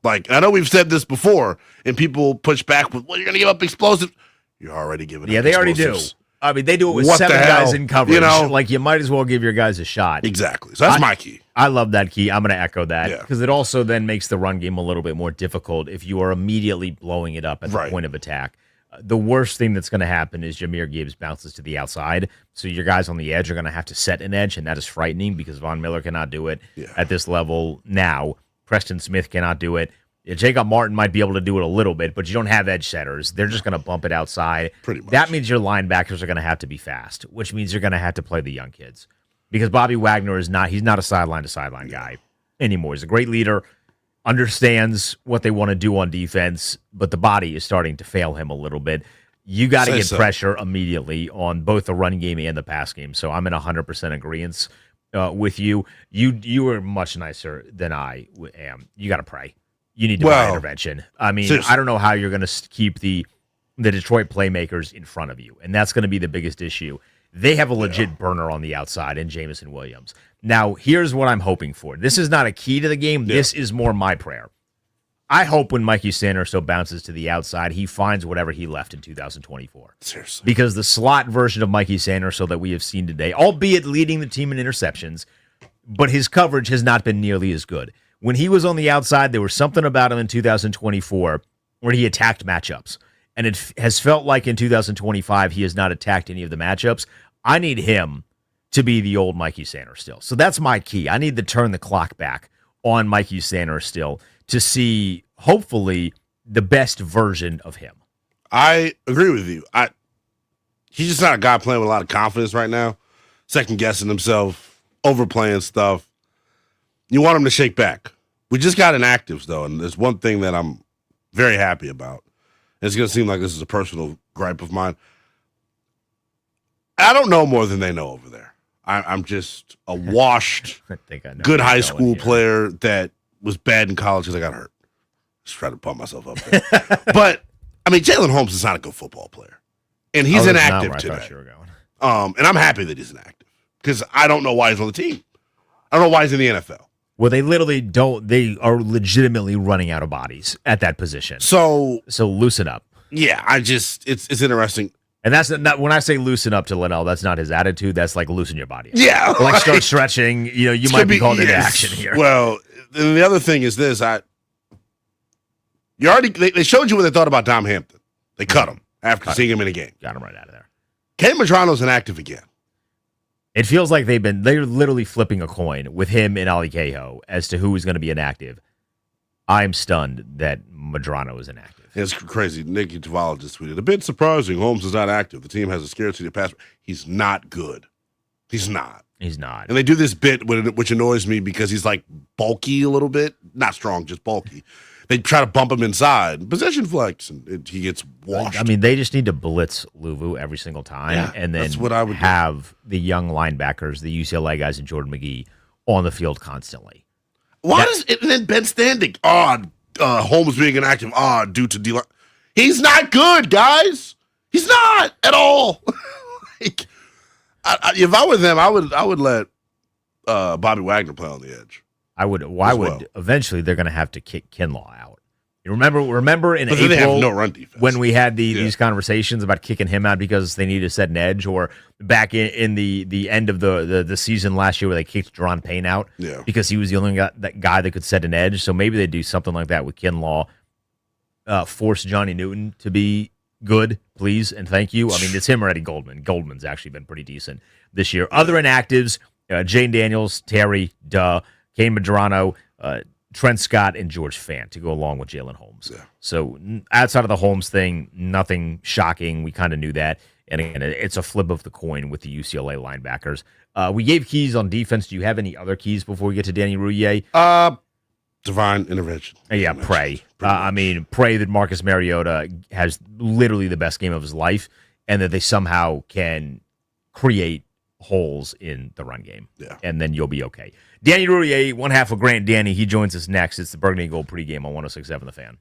Like, I know we've said this before, and people push back with, well, you're going to give up explosives. You're already giving up they explosives. already do. I mean, they do it with What 7 the hell? guys in coverage. You know? Like, you might as well give your guys a shot. Exactly. So that's my key. I love that key. I'm going to echo that, Yeah. because it also then makes the run game a little bit more difficult if you are immediately blowing it up at the point of attack. The worst thing that's going to happen is Jahmyr Gibbs bounces to the outside, so your guys on the edge are going to have to set an edge, and that is frightening because Von Miller cannot do it at this level now. Preston Smith cannot do it. Jacob Martin might be able to do it a little bit, but you don't have edge setters. They're just going to bump it outside. Pretty much. That means your linebackers are going to have to be fast, which means you're going to have to play the young kids, because Bobby Wagner he's not a sideline-to-sideline guy anymore. He's a great leader, understands what they want to do on defense, but the body is starting to fail him a little bit. You got to get pressure immediately on both the run game and the pass game. So I'm in 100% agreement with you. You are much nicer than I am. You got to pray. You need divine intervention. I mean, seriously. I don't know how you're going to keep the Detroit playmakers in front of you, and that's going to be the biggest issue. They have a legit burner on the outside in Jamison Williams. Now, here's what I'm hoping for. This is not a key to the game. Yeah. This is more my prayer. I hope when Mikey Sanderso bounces to the outside, he finds whatever he left in 2024. Seriously. Because the slot version of Mikey Sanderso that we have seen today, albeit leading the team in interceptions, but his coverage has not been nearly as good. When he was on the outside, there was something about him in 2024 where he attacked matchups. And it has felt like in 2025, he has not attacked any of the matchups. I need him to be the old Mikey Sanders still. So that's my key. I need to turn the clock back on Mikey Sanders still to see, hopefully, the best version of him. I agree with you. He's just not a guy playing with a lot of confidence right now, second-guessing himself, overplaying stuff. You want him to shake back. We just got inactives, though, and there's one thing that I'm very happy about. It's going to seem like this is a personal gripe of mine. I don't know more than they know over there. I'm just a washed, good high school player that was bad in college because I got hurt. Just trying to pump myself up there. But, I mean, Jalen Holmes is not a good football player. And he's inactive today. And I'm happy that he's inactive because I don't know why he's on the team. I don't know why he's in the NFL. Well, they literally don't. They are legitimately running out of bodies at that position. So loosen up. Yeah, it's interesting. And that's not when I say loosen up to Lynnell, that's not his attitude. That's like loosen your body. Yeah, like start stretching. You might be called into action here. Well, and the other thing is this: they showed you what they thought about Dom Hampton. They cut him after seeing him in a game. Got him right out of there. Ken Madrano's inactive again. It feels like they're literally flipping a coin with him and Ali Cahoe as to who is going to be inactive. I'm stunned that Madrano is inactive. It's crazy. Nicky Tavalla just tweeted, a bit surprising. Holmes is not active. The team has a scarcity of pass. He's not good. He's not. He's not. And they do this bit, which annoys me because he's like bulky a little bit. Not strong, just bulky. They try to bump him inside. Possession flex, and he gets washed. I mean, they just need to blitz Luvu every single time, and then that's what I would have the young linebackers, the UCLA guys, and Jordan McGee on the field constantly. Why does it? And then Ben Standing, Holmes being inactive, due to D-line. He's not good, guys. He's not at all. If I were them, I would let Bobby Wagner play on the edge. I would. Why would eventually they're going to have to kick Kinlaw out? You remember in April they have no run defense when we had these conversations about kicking him out because they needed to set an edge, or back in the end of the season last year where they kicked Jerron Payne out because he was the only guy that could set an edge. So maybe they do something like that with Kinlaw. Force Johnny Newton to be good, please, and thank you. I mean, it's him or Eddie Goldman. Goldman's actually been pretty decent this year. Other inactives, Jane Daniels, Terry, Kane Madrano, Trent Scott, and George Fant to go along with Jalen Holmes. Yeah. So outside of the Holmes thing, nothing shocking. We kind of knew that. And again, it's a flip of the coin with the UCLA linebackers. We gave keys on defense. Do you have any other keys before we get to Danny Rouhier? Divine intervention. Yeah, pray. Pray that Marcus Mariota has literally the best game of his life and that they somehow can create holes in the run game. Yeah. And then you'll be okay. Danny Rouhier, one half of Grant Danny. He joins us next. It's the Burgundy Gold pregame on 106.7 The Fan.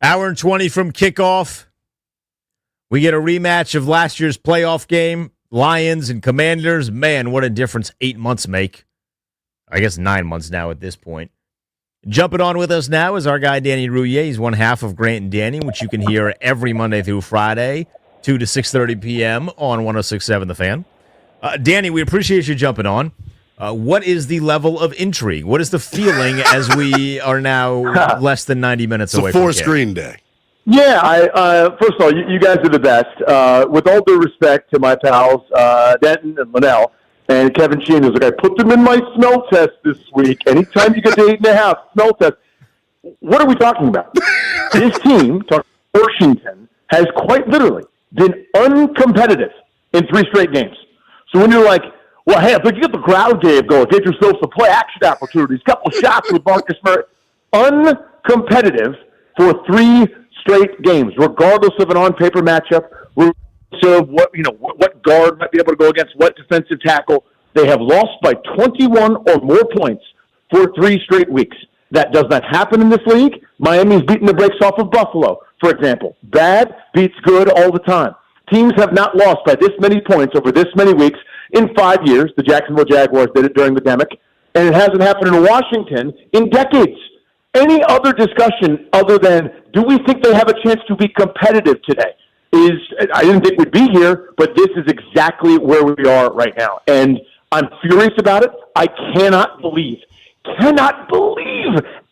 Hour and 20 from kickoff. We get a rematch of last year's playoff game. Lions and Commanders. Man, what a difference 8 months make. I guess 9 months now at this point. Jumping on with us now is our guy, Danny Rouhier. He's one half of Grant and Danny, which you can hear every Monday through Friday, 2 to 6:30 p.m. on 106.7 The Fan. Danny, we appreciate you jumping on. What is the level of intrigue? What is the feeling as we are now less than 90 minutes away from four-screen day? Yeah, first of all, you guys are the best. With all due respect to my pals, Denton and Lynnell, and Kevin Sheehan was like, I put them in my smell test this week. Anytime you get to 8.5 smell test, what are we talking about? This team, Washington, has quite literally been uncompetitive in 3 straight games. So when you're like, well, hey, if you get the ground game going, get yourself some play action opportunities, couple shots with Marcus Murray, uncompetitive for 3 straight games, regardless of an on-paper matchup, regardless of what guard might be able to go against what defensive tackle. They have lost by 21 or more points for 3 straight weeks. That does not happen in this league. Miami's beaten the brakes off of Buffalo, for example. Bad beats good all the time. Teams have not lost by this many points over this many weeks in 5 years. The Jacksonville Jaguars did it during the pandemic, and it hasn't happened in Washington in decades. Any other discussion other than, do we think they have a chance to be competitive today? I didn't think we'd be here, but this is exactly where we are right now. And I'm furious about it. I cannot believe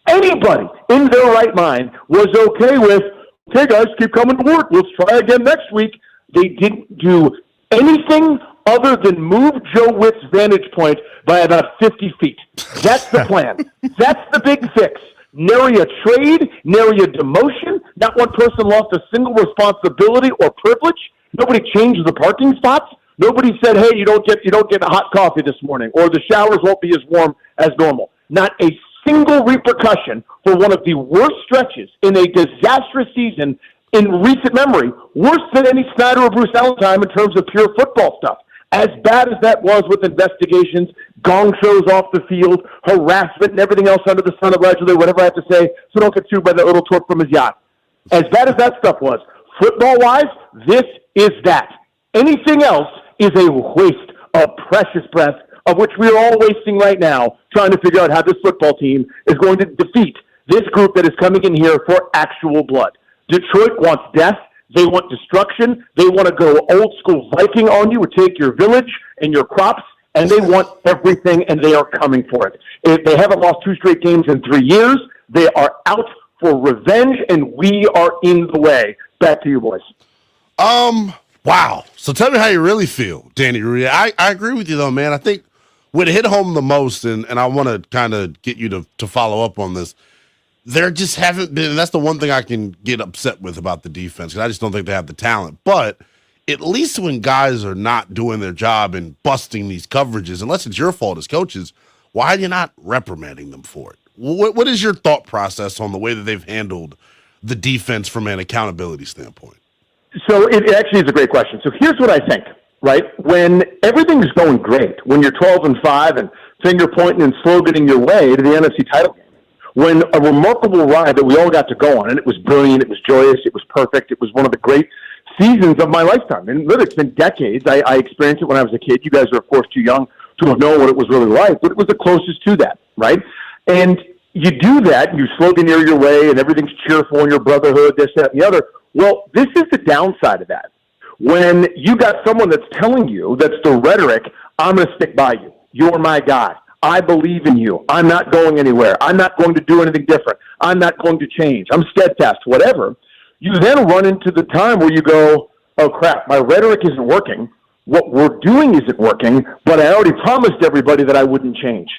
anybody in their right mind was okay with, okay, guys, keep coming to work. Let's try again next week. They didn't do anything other than move Joe Witt's vantage point by about 50 feet. That's the plan. That's the big fix. Nary a trade, nary a demotion. Not one person lost a single responsibility or privilege. Nobody changed the parking spots. Nobody said, hey, you don't get a hot coffee this morning, or the showers won't be as warm as normal. Not a single repercussion for one of the worst stretches in a disastrous season in recent memory, worse than any Snyder or Bruce Allen time in terms of pure football stuff. As bad as that was with investigations, gong shows off the field, harassment, and everything else under the sun, allegedly, whatever I have to say, so don't get sued by that little twerp from his yacht. As bad as that stuff was, football-wise, this is that. Anything else is a waste of precious breath, of which we are all wasting right now, trying to figure out how this football team is going to defeat this group that is coming in here for actual blood. Detroit wants death. They want destruction. They want to go old school Viking on you and take your village and your crops, and they want everything, and they are coming for it. If they haven't lost 2 straight games in 3 years, they are out for revenge, and we are in the way. Back to you, boys. Wow. So tell me how you really feel, Danny Rouhier. I agree with you, though, man. I think what hit home the most, and I want to kind of get you to follow up on this, there just haven't been, and that's the one thing I can get upset with about the defense, because I just don't think they have the talent. But at least when guys are not doing their job and busting these coverages, unless it's your fault as coaches, why are you not reprimanding them for it? What is your thought process on the way that they've handled the defense from an accountability standpoint? So it actually is a great question. So here's what I think, right? When everything's going great, when you're 12-5 and finger pointing and sloganing your way to the NFC title game, when a remarkable ride that we all got to go on, and it was brilliant, it was joyous, it was perfect, it was one of the great seasons of my lifetime. And literally, it's been decades. I experienced it when I was a kid. You guys are, of course, too young to have known what it was really like, but it was the closest to that, right? And you do that, you sloganeer your way, and everything's cheerful in your brotherhood, this, that, and the other. Well, this is the downside of that. When you got someone that's telling you, that's the rhetoric, I'm going to stick by you. You're my guy. I believe in you. I'm not going anywhere. I'm not going to do anything different. I'm not going to change. I'm steadfast, whatever. You then run into the time where you go, oh, crap, my rhetoric isn't working. What we're doing isn't working, but I already promised everybody that I wouldn't change.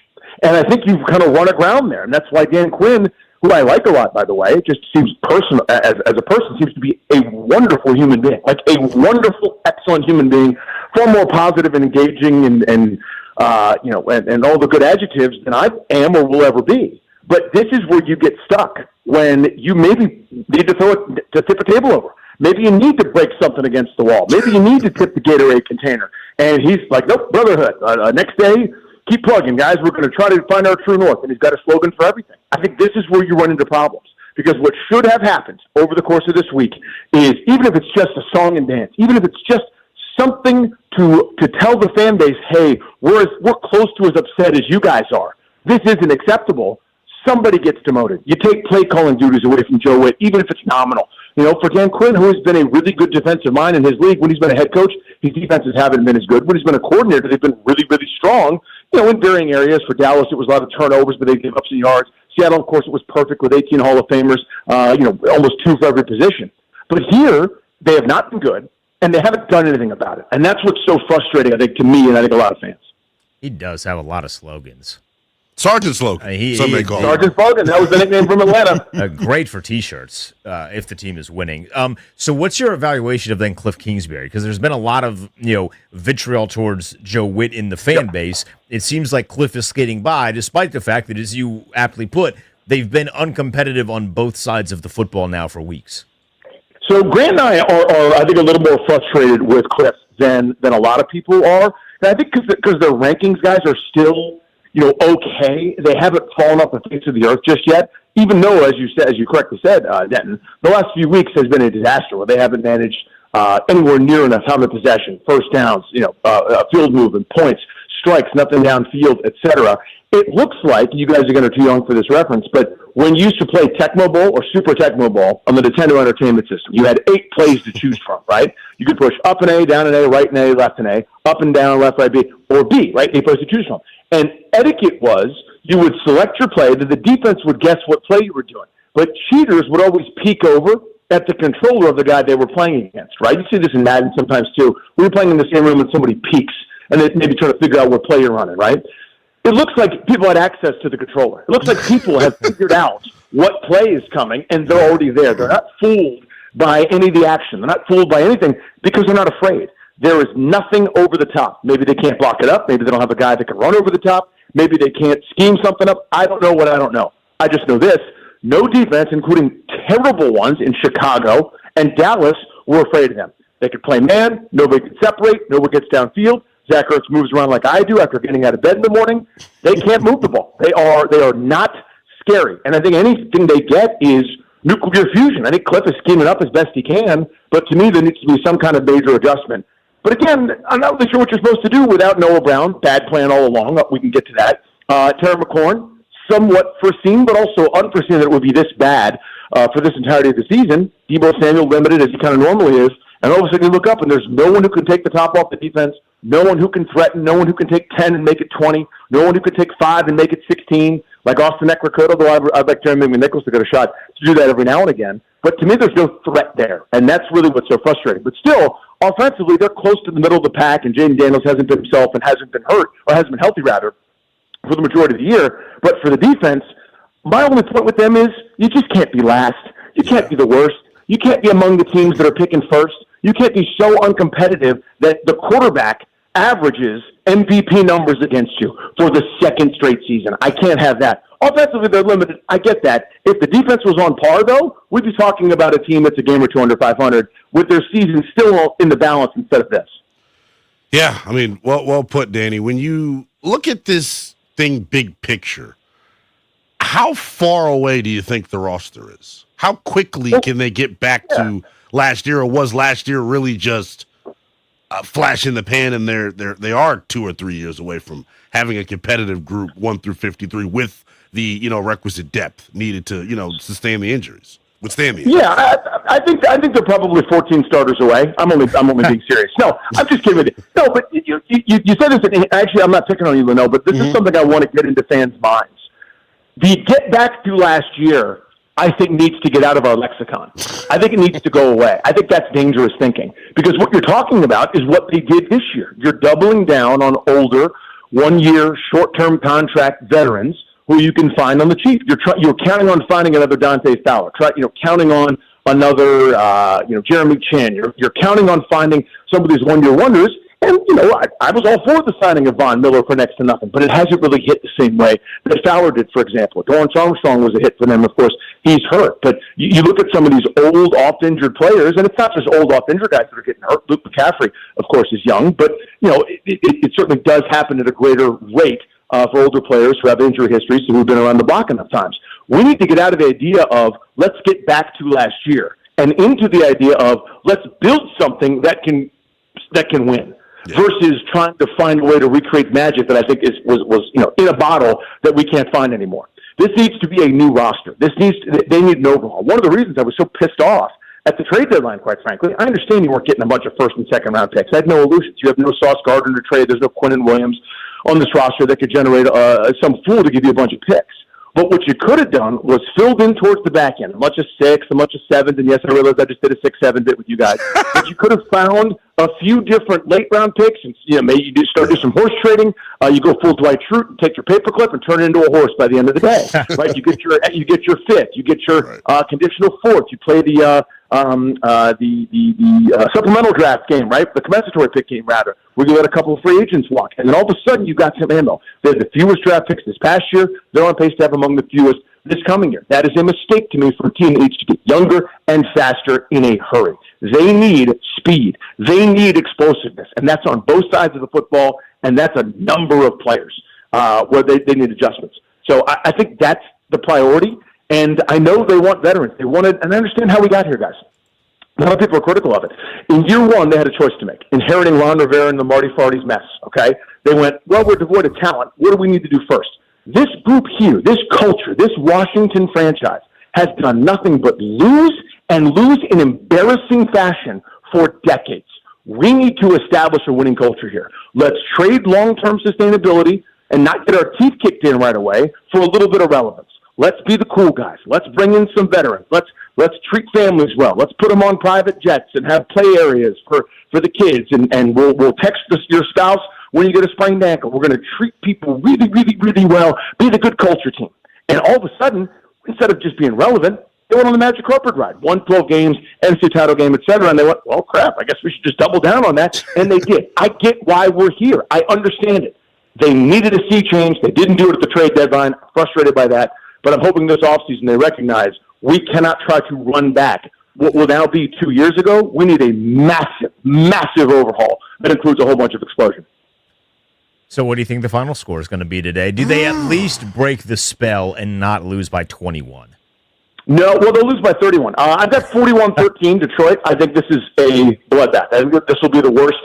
And I think you've kind of run aground there. And that's why Dan Quinn, who I like a lot, by the way, just seems personal, as a person, seems to be a wonderful human being, like a wonderful, excellent human being, far more positive and engaging and all the good adjectives than I am or will ever be. But this is where you get stuck, when you maybe need to tip a table over. Maybe you need to break something against the wall. Maybe you need to tip the Gatorade container. And he's like, nope, brotherhood. Next day, keep plugging, guys. We're going to try to find our true north. And he's got a slogan for everything. I think this is where you run into problems. Because what should have happened over the course of this week is, even if it's just a song and dance, even if it's just something to tell the fan base, hey, we're close to as upset as you guys are. This isn't acceptable. Somebody gets demoted. You take play calling duties away from Joe Witt, even if it's nominal. For Dan Quinn, who has been a really good defensive mind in his league, when he's been a head coach, his defenses haven't been as good. When he's been a coordinator, they've been really, really strong. In varying areas. For Dallas, it was a lot of turnovers, but they gave up some yards. Seattle, of course, it was perfect with 18 Hall of Famers, almost 2 for every position. But here, they have not been good, and they haven't done anything about it. And that's what's so frustrating, I think, to me and I think a lot of fans. He does have a lot of slogans. Sergeant slogan. Somebody call Sergeant slogan. That was the nickname from Atlanta. Great for T-shirts if the team is winning. So what's your evaluation of then Cliff Kingsbury? Because there's been a lot of vitriol towards Joe Witt in the fan base. It seems like Cliff is skating by, despite the fact that, as you aptly put, they've been uncompetitive on both sides of the football now for weeks. So Grant and I are I think, a little more frustrated with Cliff than a lot of people are. And I think because their rankings guys are still okay. They haven't fallen off the face of the earth just yet, even though, as you correctly said, Denton, the last few weeks has been a disaster where they haven't managed anywhere near enough time of possession, first downs, field movement, points, strikes, nothing downfield, etc. It looks like, you guys are going to too young for this reference, but when you used to play Tecmo Bowl or Super Tecmo Bowl on the Nintendo Entertainment System, you had 8 plays to choose from, right? You could push up an A, down an A, right an A, left an A, up and down, left, right, B, or B, right? 8 plays to choose from. And etiquette was you would select your play, then the defense would guess what play you were doing. But cheaters would always peek over at the controller of the guy they were playing against, right? You see this in Madden sometimes too. We were playing in the same room and somebody peeks and they maybe trying to figure out what play you're running, right? It looks like people had access to the controller. It looks like people have figured out what play is coming and they're already there. They're not fooled by any of the action. They're not fooled by anything because they're not afraid. There is nothing over the top. Maybe they can't block it up. Maybe they don't have a guy that can run over the top. Maybe they can't scheme something up. I don't know what I don't know. I just know this. No defense, including terrible ones in Chicago and Dallas, were afraid of them. They could play man. Nobody could separate. Nobody gets downfield. Zach Ertz moves around like I do after getting out of bed in the morning. They can't move the ball. They are not scary. And I think anything they get is nuclear fusion. I think Cliff is scheming up as best he can, but to me there needs to be some kind of major adjustment. But again, I'm not really sure what you're supposed to do without Noah Brown. Bad plan all along. We can get to that. Terry McLaurin, somewhat foreseen, but also unforeseen that it would be this bad for this entirety of the season. Deebo Samuel limited as he kind of normally is. And all of a sudden you look up and there's no one who can take the top off the defense, no one who can threaten, no one who can take 10 and make it 20, no one who can take 5 and make it 16, like Austin Eckler could, although I'd like Jeremy McNichols to get a shot to do that every now and again. But to me, there's no threat there, and that's really what's so frustrating. But still, offensively, they're close to the middle of the pack, and Jaden Daniels hasn't been himself and hasn't been hurt, or hasn't been healthy, rather, for the majority of the year. But for the defense, my only point with them is you just can't be last. You can't be the worst. You can't be among the teams that are picking first. You can't be so uncompetitive that the quarterback averages MVP numbers against you for the second straight season. I can't have that. Offensively, they're limited. I get that. If the defense was on par, though, we'd be talking about a team that's a game or two under 500 with their season still in the balance instead of this. Yeah, I mean, well put, Danny. When you look at this thing big picture, how far away do you think the roster is? How quickly can they get back to last year, or was last year really just a flash in the pan, and they are 2 or 3 years away from having a competitive group 1 through 53 with the requisite depth needed to sustain the injuries, withstand the injuries. Yeah, I think they're probably 14 starters away. I'm only being serious. No, I'm just kidding with you. No, but you said this. And actually, I'm not picking on you, Lynnell, but this is something I want to get into fans' minds. The get back to last year, I think, needs to get out of our lexicon. I think it needs to go away. I think that's dangerous thinking, because what you're talking about is what they did this year. You're doubling down on older, 1-year, short-term contract veterans who you can find on the cheap. You're counting on finding another Dante Fowler. Counting on another, Jeremy Chin. You're counting on finding some of these 1-year wonders. And, I was all for the signing of Von Miller for next to nothing, but it hasn't really hit the same way that Fowler did, for example. Dorrance Armstrong was a hit for them. Of course, he's hurt. But you look at some of these old, oft-injured players, and it's not just old, oft-injured guys that are getting hurt. Luke McCaffrey, of course, is young, but, it certainly does happen at a greater rate for older players who have injury histories and who've been around the block enough times. We need to get out of the idea of let's get back to last year and into the idea of let's build something that can win. Yeah. Versus trying to find a way to recreate magic that I think was in a bottle that we can't find anymore. This needs to be a new roster. They need an overhaul. One of the reasons I was so pissed off at the trade deadline, quite frankly, I understand you weren't getting a bunch of first and second round picks. I had no illusions. You have no Sauce Gardner to trade. There's no Quinnen Williams on this roster that could generate some fool to give you a bunch of picks. But what you could have done was filled in towards the back end, a bunch of 6, a bunch of 7s, and yes, I realize I just did a 6-7 bit with you guys. But you could have found a few different late-round picks, and maybe you start doing some horse trading. You go full Dwight Schrute and take your paperclip and turn it into a horse by the end of the day. Right? You get your 5th, you get your conditional 4th. You play the supplemental draft game, right? The compensatory pick game, rather, where you let a couple of free agents walk. And then all of a sudden, you got some ammo. They had the fewest draft picks this past year. They're on pace to have among the fewest this coming year. That is a mistake to me for a team that needs to get younger and faster in a hurry. They need speed. They need explosiveness. And that's on both sides of the football, and that's a number of players where they need adjustments. So I think that's the priority. And I know they want veterans. They wanted, and I understand how we got here, guys. A lot of people are critical of it. In year one, they had a choice to make, inheriting Ron Rivera and the Marty Farty's mess, okay? They went, well, we're devoid of talent. What do we need to do first? This group here, this culture, this Washington franchise has done nothing but lose and lose in embarrassing fashion for decades. We need to establish a winning culture here. Let's trade long-term sustainability and not get our teeth kicked in right away for a little bit of relevance. Let's be the cool guys. Let's bring in some veterans. Let's treat families well. Let's put them on private jets and have play areas for the kids. And we'll text your spouse when you get a sprained ankle. We're going to treat people really, really, really well. Be the good culture team. And all of a sudden, instead of just being relevant, they went on the magic carpet ride. Won 12 games, NFC title game, et cetera. And they went, well, crap, I guess we should just double down on that. And they did. I get why we're here. I understand it. They needed a sea change. They didn't do it at the trade deadline. I'm frustrated by that. But I'm hoping this offseason they recognize we cannot try to run back what will now be 2 years ago. We need a massive, massive overhaul that includes a whole bunch of explosion. So what do you think the final score is going to be today? Do they at least break the spell and not lose by 21? No, well, they'll lose by 31. I've got 41-13 Detroit. I think this is a bloodbath. I think this will be the worst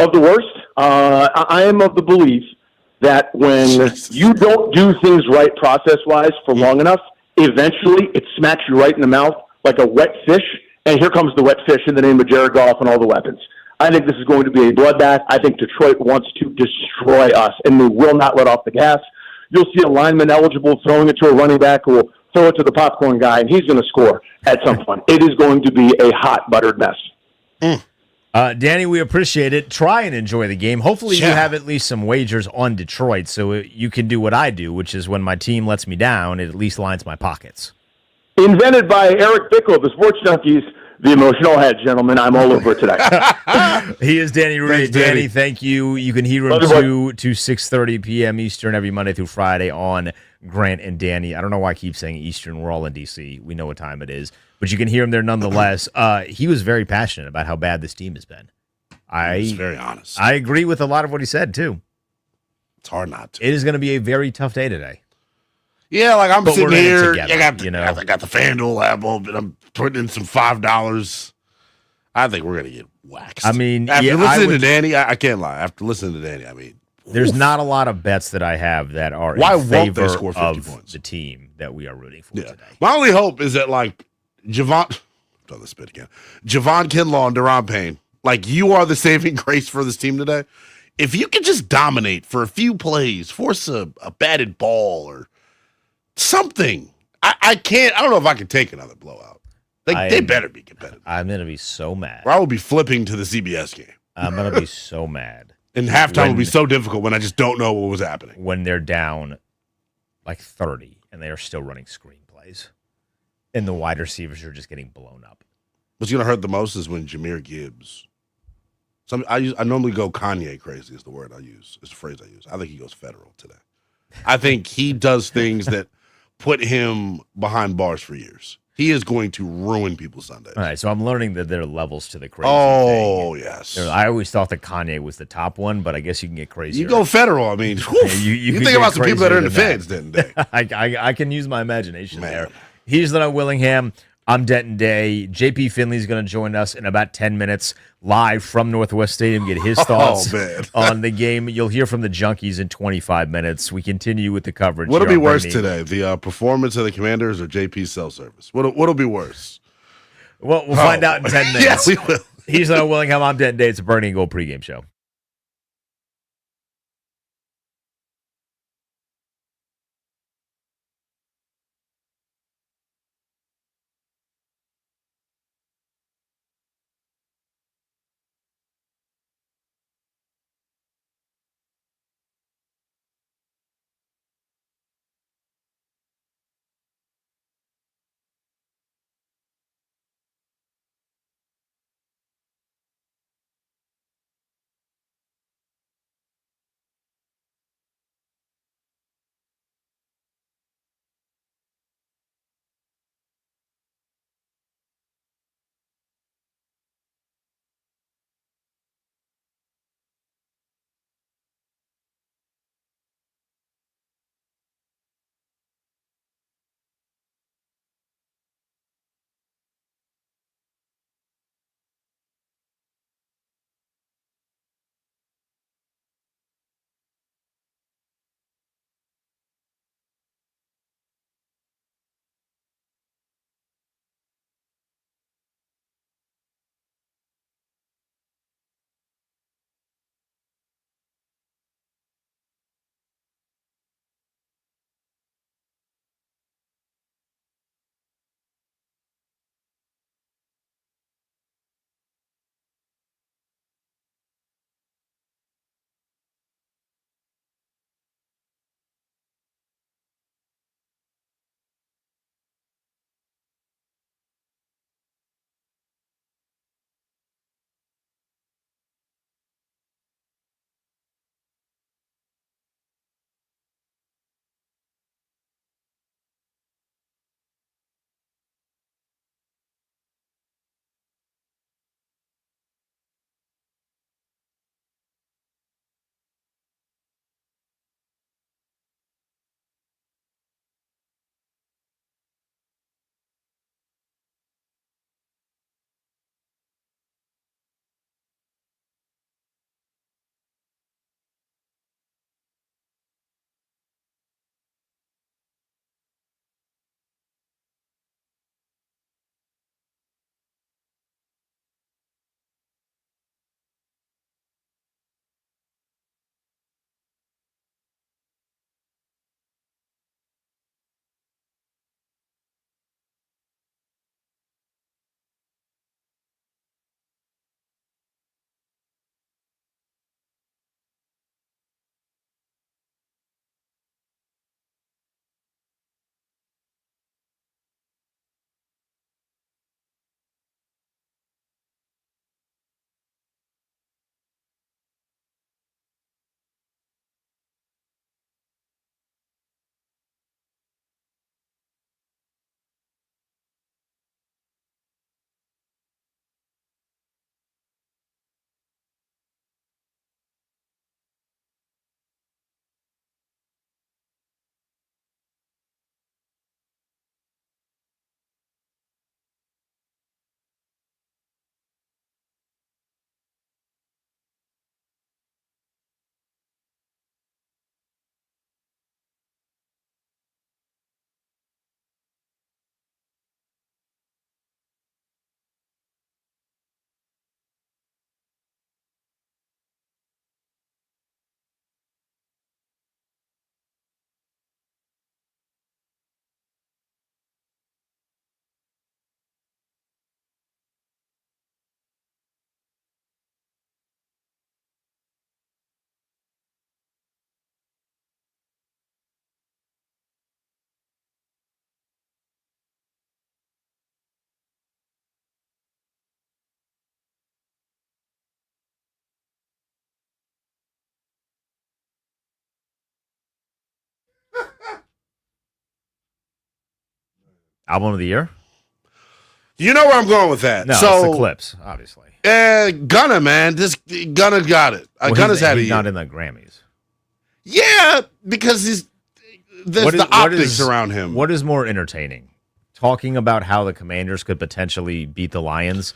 of the worst. I am of the belief that when you don't do things right process-wise for long enough, eventually it smacks you right in the mouth like a wet fish, and here comes the wet fish in the name of Jared Goff and all the weapons. I think this is going to be a bloodbath. I think Detroit wants to destroy us, and they will not let off the gas. You'll see a lineman eligible throwing it to a running back who will throw it to the popcorn guy, and he's going to score at some point. It is going to be a hot, buttered mess. Danny, we appreciate it. Try and enjoy the game. Hopefully you have at least some wagers on Detroit so you can do what I do, which is when my team lets me down, it at least lines my pockets. Invented by Eric Bickle of the Sports Junkies, the emotional head, gentlemen. I'm all over it today. He is Danny Rouhier. Danny, thank you. You can hear him 2 to 6:30 p.m. Eastern every Monday through Friday on Grant and Danny. I don't know why I keep saying Eastern. We're all in D.C. We know what time it is. But you can hear him there nonetheless. He was very passionate about how bad this team has been. He's very honest. I agree with a lot of what he said, too. It's hard not to. It is going to be a very tough day today. Yeah, like I'm sitting here. Together, I got the FanDuel app open. I'm putting in some $5. I think we're going to get waxed. I mean, after listening to Danny, I can't lie. After listening to Danny, I mean, there's not a lot of bets that I have that are in favor of the team that we are rooting for today. My only hope is that, like, Javon Kinlaw and Deron Payne, like, you are the saving grace for this team today. If you can just dominate for a few plays, force a batted ball or something, I don't know if I can take another blowout. They better be competitive. I'm going to be so mad. Or I will be flipping to the CBS game. I'm going to be so mad. And halftime will be so difficult when I just don't know what was happening. When they're down like 30 and they are still running screenplays. And the wide receivers are just getting blown up. What's going to hurt the most is when Jahmyr Gibbs. I normally go Kanye crazy is the word I use. It's the phrase I use. I think he goes federal today. I think he does things that put him behind bars for years. He is going to ruin people's Sundays. All right, so I'm learning that there are levels to the crazy Oh, thing. yes. I always thought that Kanye was the top one, but I guess you can get crazy. You go federal. I mean, you think about some people that are in the feds, didn't they? I can use my imagination there. He's the Willingham. I'm Denton Day. JP Finley's going to join us in about 10 minutes live from Northwest Stadium, get his thoughts on the game. You'll hear from the Junkies in 25 minutes. We continue with the coverage. What'll be worse today, the performance of the Commanders or JP's self-service? What'll be worse? Well, we'll find out in 10 minutes. Yes, we will. He's the Willingham. I'm Denton Day. It's a Burning Gold pregame show. Album of the year? You know where I'm going with that. No, so, it's the Clips, obviously. Gunna, man. This Gunna got it. Gunna's had a year. Not in the Grammys. Yeah, because there's the optics around him. What is more entertaining? Talking about how the Commanders could potentially beat the Lions,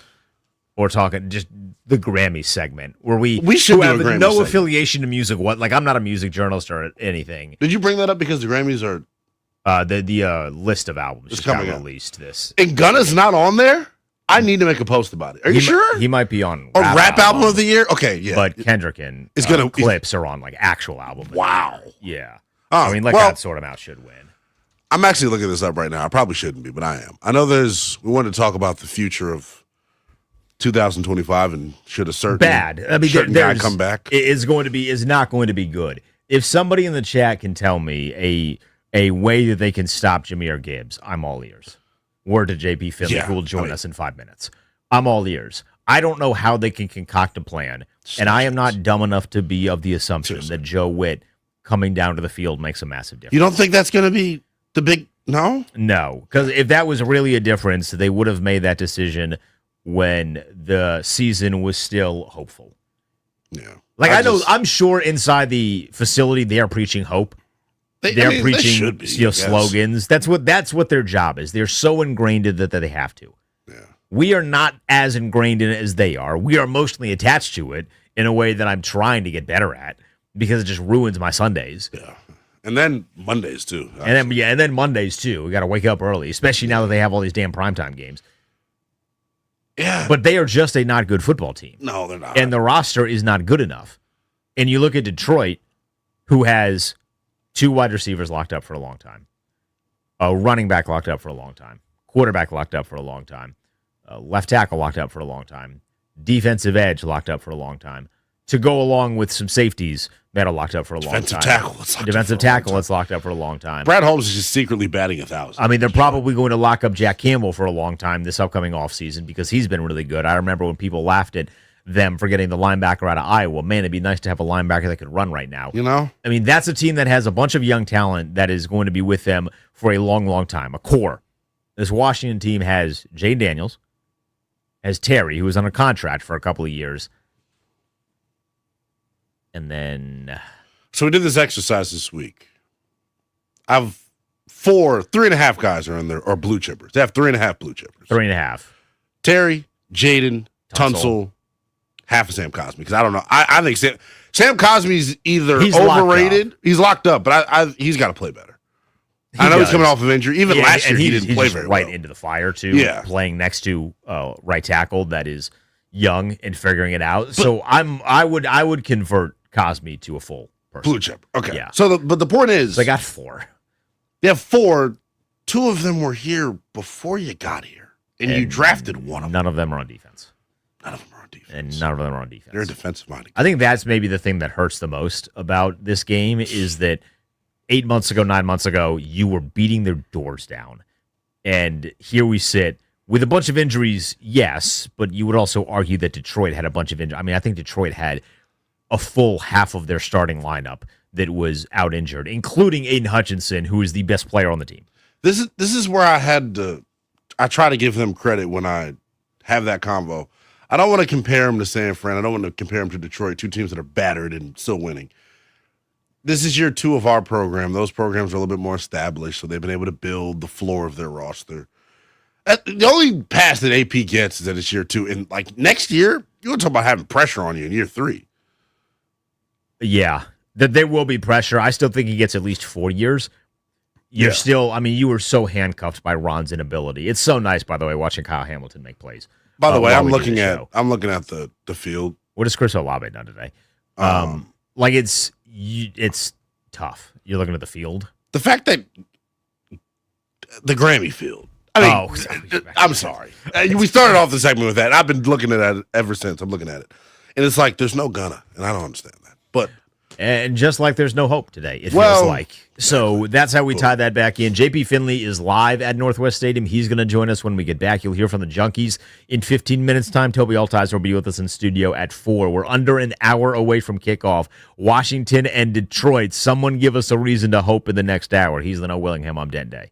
or talking just the Grammy segment where we should do have a Grammy no segment. affiliation to music. Like I'm not a music journalist or anything. Did you bring that up because the Grammys are the list of albums It's just got coming released this. and Gunna's not on there? I need to make a post about it. Are you sure? He might be on rap album of the year? Okay, yeah. But Kendrick and Clips are on like actual album. Wow. Yeah. Oh, I mean, Let God Sort Him Out should win. I'm actually looking this up right now. I probably shouldn't be, but I am. I know we wanted to talk about the future of 2025 and should a certain guy come back? Is not going to be good. If somebody in the chat can tell me a way that they can stop Jahmyr Gibbs, I'm all ears. Word to JP Finley, who will join us in 5 minutes. I'm all ears. I don't know how they can concoct a plan, and I am not dumb enough to be of the assumption that Joe Witt coming down to the field makes a massive difference. You don't think that's going to be the big no? No, because if that was really a difference, they would have made that decision when the season was still hopeful. Yeah. I'm sure inside the facility they are preaching hope. They're preaching slogans. That's what their job is. They're so ingrained in that they have to. Yeah. We are not as ingrained in it as they are. We are emotionally attached to it in a way that I'm trying to get better at because it just ruins my Sundays. Yeah. And then Mondays too. And then Mondays too. We got to wake up early, especially now that they have all these damn primetime games. Yeah. But they are just a not good football team. No, they're not. And the roster is not good enough. And you look at Detroit, who has 2 wide receivers locked up for a long time, a running back locked up for a long time, quarterback locked up for a long time, left tackle locked up for a long time, defensive edge locked up for a long time, to go along with some safeties that are locked up for a long time. Defensive tackle that's locked up for a long time. Brad Holmes is just secretly batting 1,000. I mean, they're probably going to lock up Jack Campbell for a long time this upcoming offseason because he's been really good. I remember when people laughed at them for getting the linebacker out of Iowa. Man, it'd be nice to have a linebacker that could run right now. You know? I mean, that's a team that has a bunch of young talent that is going to be with them for a long, long time, a core. This Washington team has Jay Daniels, has Terry, who was on a contract for a couple of years. And then... So we did this exercise this week. I have 3.5 guys are in there, or blue chippers. They have 3.5 blue chippers. 3.5. Terry, Jaden, Tunsil, half of Sam Cosmi, because I don't know. I think Sam Cosmi's either overrated. He's locked up, but he's got to play better. I know he's coming off of injury. Even last year, he didn't play very well. Right into the fire, too. Playing next to right tackle that is young and figuring it out. But, so I would convert Cosmi to a full person. Blue chip. Okay. Yeah. So, but the point is, they got 4. They have 4. 2 of them were here before you got here, and you drafted one of them. None of them are on defense. None of them are on defense. And none of them are on defense. They're defensive-minded. I think that's maybe the thing that hurts the most about this game is that 8 months ago, 9 months ago, you were beating their doors down. And here we sit with a bunch of injuries, yes, but you would also argue that Detroit had a bunch of injuries. I mean, I think Detroit had a full half of their starting lineup that was out injured, including Aiden Hutchinson, who is the best player on the team. This is where I try to give them credit when I have that convo. I don't want to compare them to San Fran. I don't want to compare them to Detroit, 2 teams that are battered and still winning. This is year 2 of our program. Those programs are a little bit more established, so they've been able to build the floor of their roster. The only pass that AP gets is that it's year 2. And, like, next year, you're going to talk about having pressure on you in year 3. Yeah, that there will be pressure. I still think he gets at least 4 years. You were so handcuffed by Ron's inability. It's so nice, by the way, watching Kyle Hamilton make plays. By the way, I'm looking at the field. What has Chris Olave done today? It's tough. You're looking at the field. The fact that the Grammy field. I mean, I'm sorry. We started off the segment with that. I've been looking at it ever since. I'm looking at it, and it's like there's no Gunna, and I don't understand that. But and just like there's no hope today, it feels like. So that's how we tie that back in. JP Finley is live at Northwest Stadium. He's going to join us when we get back. You'll hear from the Junkies in 15 minutes' time. Toby Altiser will be with us in studio at 4. We're under an hour away from kickoff. Washington and Detroit. Someone give us a reason to hope in the next hour. He's Lynnell Willingham. I'm Denton.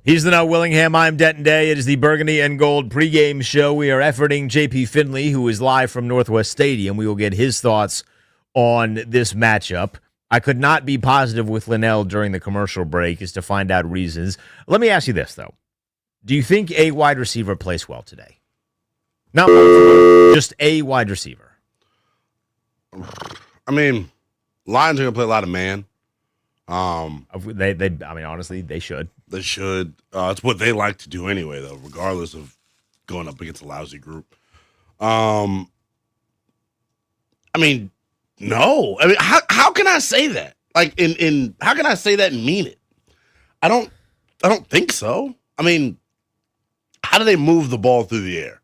He's the No Willingham. I'm Denton Day. It is the Burgundy and Gold pregame show. We are efforting JP Finley, who is live from Northwest Stadium. We will get his thoughts on this matchup. I could not be positive with Lynnell during the commercial break as to find out reasons. Let me ask you this, though. Do you think a wide receiver plays well today? Not just a wide receiver. I mean, Lions are going to play a lot of man. Honestly, they should. They should. It's what they like to do anyway, though, regardless of going up against a lousy group. No. I mean, how can I say that? Like, how can I say that and mean it? I don't think so. I mean, how do they move the ball through the air?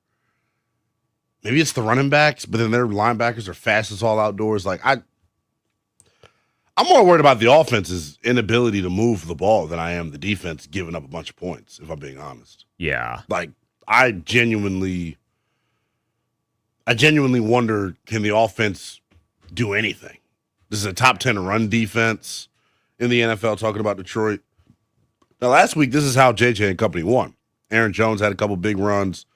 Maybe it's the running backs, but then their linebackers are fast as all outdoors. Like, I'm more worried about the offense's inability to move the ball than I am the defense giving up a bunch of points, if I'm being honest. Yeah. Like, I genuinely wonder, can the offense do anything? This is a top 10 run defense in the NFL, talking about Detroit. Now, last week, this is how JJ and company won. Aaron Jones had a couple big runs.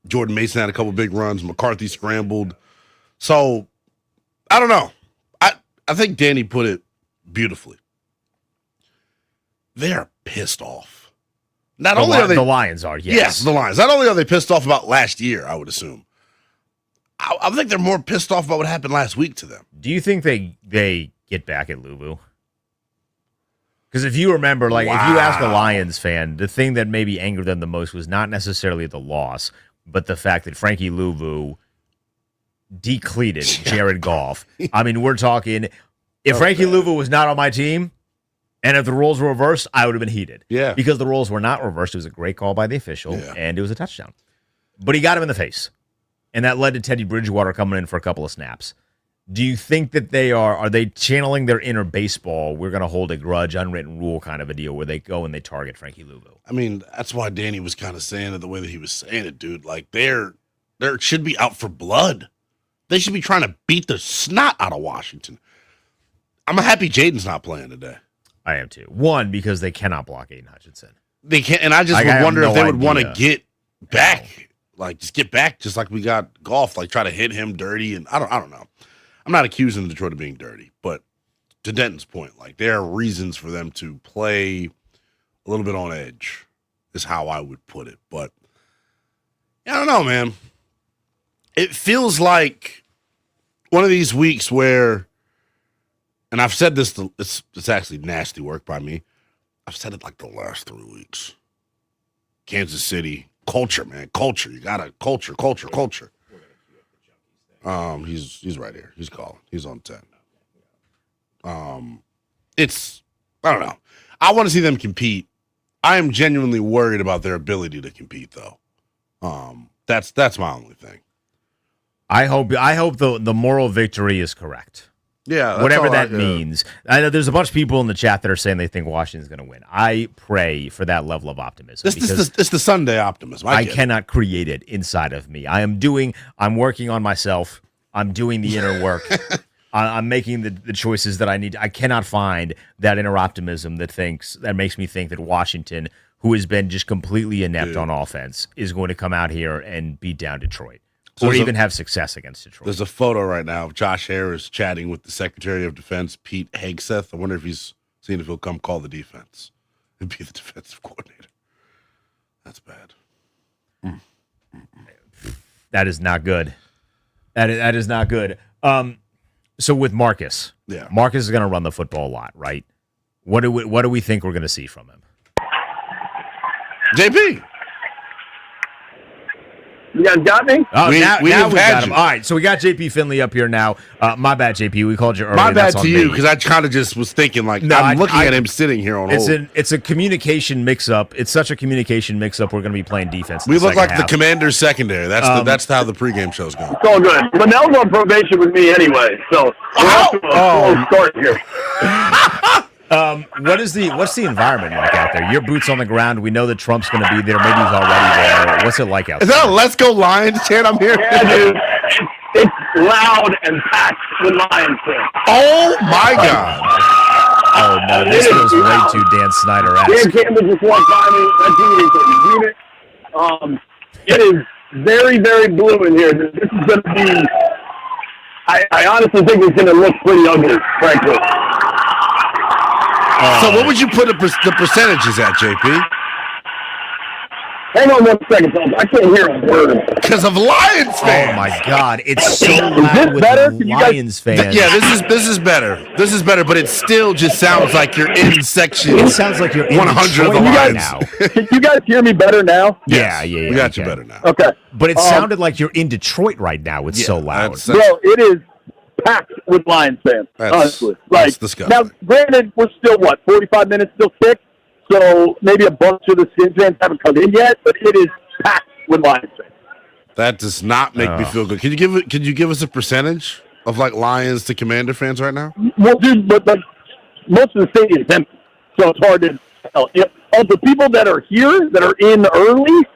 Jordan Mason had a couple big runs. McCarthy scrambled. So, I don't know. I think Danny put it beautifully. They're pissed off. Not only are they, the Lions are, yes. Yes, the Lions. Not only are they pissed off about last year, I would assume. I think they're more pissed off about what happened last week to them. Do you think they get back at Louvu? Because if you remember, if you ask a Lions fan, the thing that maybe angered them the most was not necessarily the loss, but the fact that Frankie Louvu decleated Jared Goff. I mean, we're talking, if Frankie Louvu was not on my team, and if the roles were reversed, I would have been heated. Yeah. Because the roles were not reversed. It was a great call by the official, and it was a touchdown. But he got him in the face, and that led to Teddy Bridgewater coming in for a couple of snaps. Do you think that are they channeling their inner baseball, we're going to hold a grudge, unwritten rule kind of a deal where they go and they target Frankie Louvu? I mean, that's why Danny was kind of saying it the way that he was saying it, dude. Like, they're should be out for blood. They should be trying to beat the snot out of Washington. I'm happy Jaden's not playing today. I am too. One, because they cannot block Aiden Hutchinson. They can't, and I just would wonder if they would want to get back, just get back, just like we got Goff, like try to hit him dirty. And I don't know. I'm not accusing Detroit of being dirty, but to Denton's point, like, there are reasons for them to play a little bit on edge, is how I would put it. But I don't know, man. It feels like one of these weeks where, and I've said this, it's actually nasty work by me. I've said it like the last 3 weeks. Kansas City, culture, man, culture. You got to culture. He's right here. He's calling. He's on 10. I don't know. I want to see them compete. I am genuinely worried about their ability to compete, though. That's my only thing. I hope the moral victory is correct. Yeah, whatever that means. I know there's a bunch of people in the chat that are saying they think Washington's going to win. I pray for that level of optimism. It's the Sunday optimism. I cannot create it inside of me. I'm working on myself. I'm doing the inner work. I'm making the choices that I need. I cannot find that inner optimism that makes me think that Washington, who has been just completely inept on offense, is going to come out here and beat down Detroit. Or even have success against Detroit. There's a photo right now of Josh Harris chatting with the Secretary of Defense, Pete Hegseth. I wonder if he's seeing if he'll come call the defense and be the defensive coordinator. That's bad. That is not good. That is not good. So with Marcus, Marcus is going to run the football a lot, right? What do we think we're going to see from him? JP. You guys got me? Oh, now we got him. All right, so we got JP Finley up here now. My bad, JP. We called you earlier. My bad to you, because I kind of just was thinking, I'm looking at him sitting here on hold. It's a communication mix-up. It's such a communication mix-up. We're going to be playing defense. We look like the Commander's secondary. That's how the pregame show's going. It's all good. Lynnell's on probation with me anyway, so we're off to a slow start here. What's the environment like out there? Your boots on the ground. We know that Trump's going to be there. Maybe he's already there. What's it like out there? Is that a Let's Go Lions chant I'm hearing? Yeah, dude. It's loud and packed with Lions fans. Oh, my God. Oh, no, this feels way too Dan Snyder-esque. Dan Campbell just walked by me. That dude is a unit. It is very, very blue in here. This is going to be, I honestly think it's going to look pretty ugly, frankly. So what would you put the percentages at, JP? Hang on 1 second, folks. I can't hear a word. Because of Lions fans. Oh, my God. It's so loud with better? Lions fans. Yeah, this is better. This is better, but it still just sounds like you're in section. It sounds like you're in 100 of the Detroit Lions. now. Can you guys hear me better now? Yeah. We got you better now. Okay. But it sounded like you're in Detroit right now. It's so loud. That's Bro, it is packed with Lions fans, honestly. That's disgusting. Now, granted, we're still, 45 minutes still kicked? So maybe a bunch of the Skins fans haven't come in yet, but it is packed with Lions fans. That does not make me feel good. Could you give us a percentage of like Lions to Commander fans right now? Well, dude, but most of the stadium is empty, so it's hard to tell. Of the people that are here, that are in early,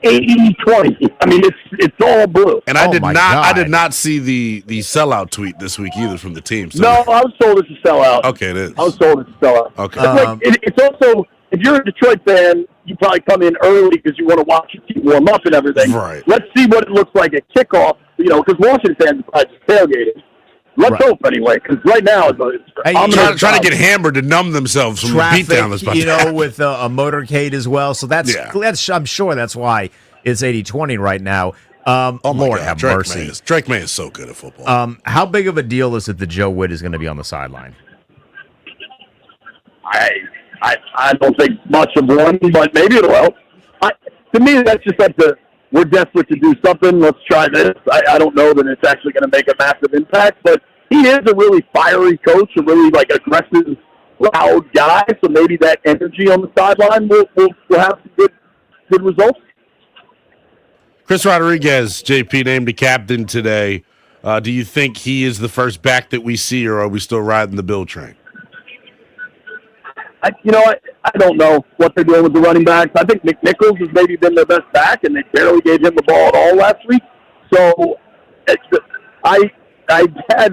80-20. I mean, it's all blue. And I did not see the sellout tweet this week either from the team. So. No, I was told it's a sellout. Okay, it is. I was told it's a sellout. Okay. It's also, if you're a Detroit fan, you probably come in early because you want to watch your team warm up and everything. Right. Let's see what it looks like at kickoff, because Washington fans are probably just tailgating. Let's hope anyway, because right now it's trying to get hammered to numb themselves from Traffic, the beatdown that's about to happen. with a motorcade as well. So that's I'm sure that's why it's 80-20 right now. Lord have mercy. Drake May is so good at football. How big of a deal is it that Joe Witt is going to be on the sideline? I don't think much of one, but maybe it'll help. To me, that's just like we're desperate to do something. Let's try this. I don't know that it's actually going to make a massive impact, but he is a really fiery coach, a really aggressive, loud guy. So maybe that energy on the sideline will have some good results. Chris Rodriguez, JP, named a captain today. Do you think he is the first back that we see, or are we still riding the Bill train? I don't know what they're doing with the running backs. I think McNichols has maybe been their best back, and they barely gave him the ball at all last week. So I had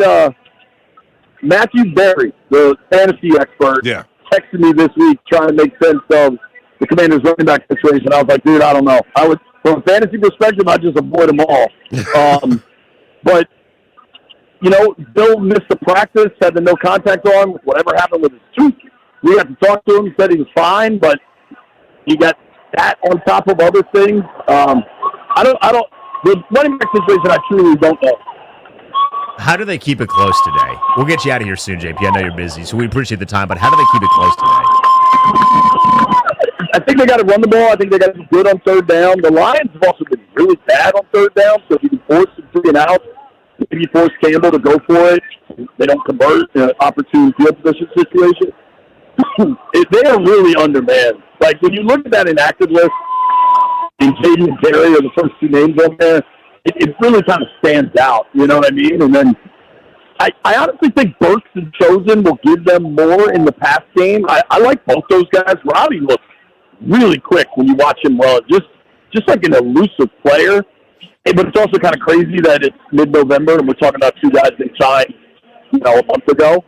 Matthew Berry, the fantasy expert, texted me this week trying to make sense of the Commanders' running back situation. I was like, dude, I don't know. From a fantasy perspective, I just avoid them all. But, Bill missed the practice, had the no contact on with whatever happened with his tooth. We had to talk to him, said he was fine, but he got that on top of other things. The running back situation, I truly don't know. How do they keep it close today? We'll get you out of here soon, JP. I know you're busy, so we appreciate the time, but how do they keep it close today? I think they got to run the ball. I think they got to be good on third down. The Lions have also been really bad on third down, so if you can force them 3 and out, maybe force Campbell to go for it. They don't convert in an opportune field position situation. They are really undermanned. When you look at that inactive list, and Jaden and Terry are the first 2 names on there, it really kind of stands out. You know what I mean? And then I honestly think Burks and Chosen will give them more in the pass game. I like both those guys. Robbie looks really quick when you watch him run. Just like an elusive player. But it's also kind of crazy that it's mid-November and we're talking about 2 guys they signed, a month ago.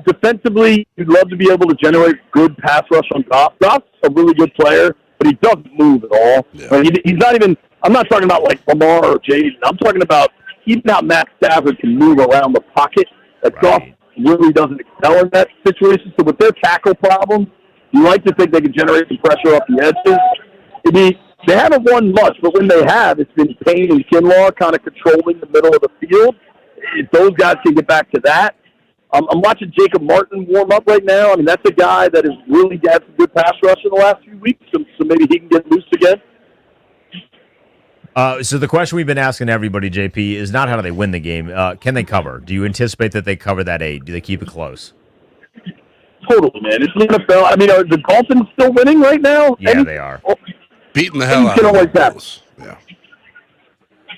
Defensively, you'd love to be able to generate good pass rush on Goff. Goff's a really good player, but he doesn't move at all. Yeah. He's not even – I'm not talking about Lamar or Jaden. I'm talking about even how Matt Stafford can move around the pocket. Goff really doesn't excel in that situation. So with their tackle problems, you like to think they can generate some pressure off the edges. They haven't won much, but when they have, it's been Payne and Kinlaw kind of controlling the middle of the field. If those guys can get back to that, I'm watching Jacob Martin warm up right now. That's a guy that has really had some good pass rush in the last few weeks, so maybe he can get loose again. So the question we've been asking everybody, JP, is not how do they win the game. Can they cover? Do you anticipate that they cover that 8? Do they keep it close? Totally, man. It's the NFL. Are the Dolphins still winning right now? Yeah, they are. Beating the hell out of them. Yeah.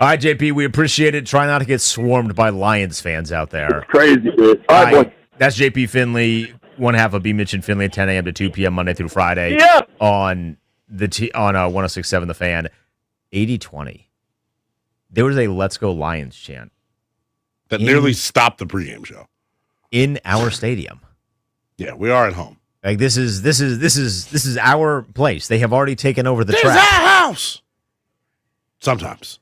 All right, JP, we appreciate it. Try not to get swarmed by Lions fans out there. It's crazy, dude. All right, boy. That's JP Finley, one half of B. Mitch and Finley at 10 a.m. to 2 p.m. Monday through Friday on 106.7 The Fan. 80-20. There was a Let's Go Lions chant. That nearly stopped the pregame show. in our stadium. Yeah, we are at home. Like this is our place. They have already taken over the This is track. our house. Sometimes.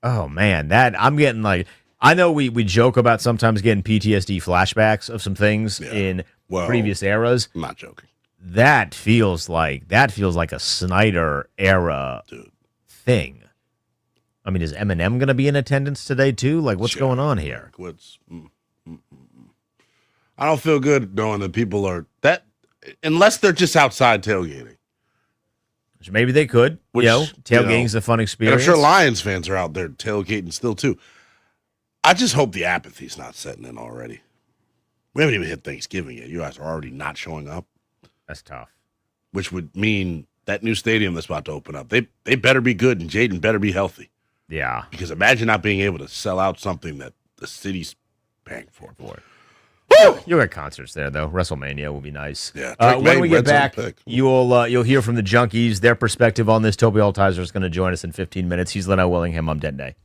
Oh man, that I'm getting like I know we joke about sometimes getting PTSD flashbacks of some things in previous eras. I'm not joking. That feels like a Snyder era thing. I mean, is Eminem going to be in attendance today too? Like, what's going on here? I don't feel good knowing that people are that unless they're just outside tailgating. Which maybe they could. Tailgating's a fun experience. And I'm sure Lions fans are out there tailgating still too. I just hope the apathy's not setting in already. We haven't even hit Thanksgiving yet. You guys are already not showing up. That's tough. Which would mean that new stadium that's about to open up, they better be good and Jaden better be healthy. Yeah. Because imagine not being able to sell out something that the city's paying for. You'll get concerts there, though. WrestleMania will be nice. Yeah. When we get back, you'll hear from the Junkies, their perspective on this. Toby Altiser is going to join us in 15 minutes. He's Lynnell Willingham. I'm Denton.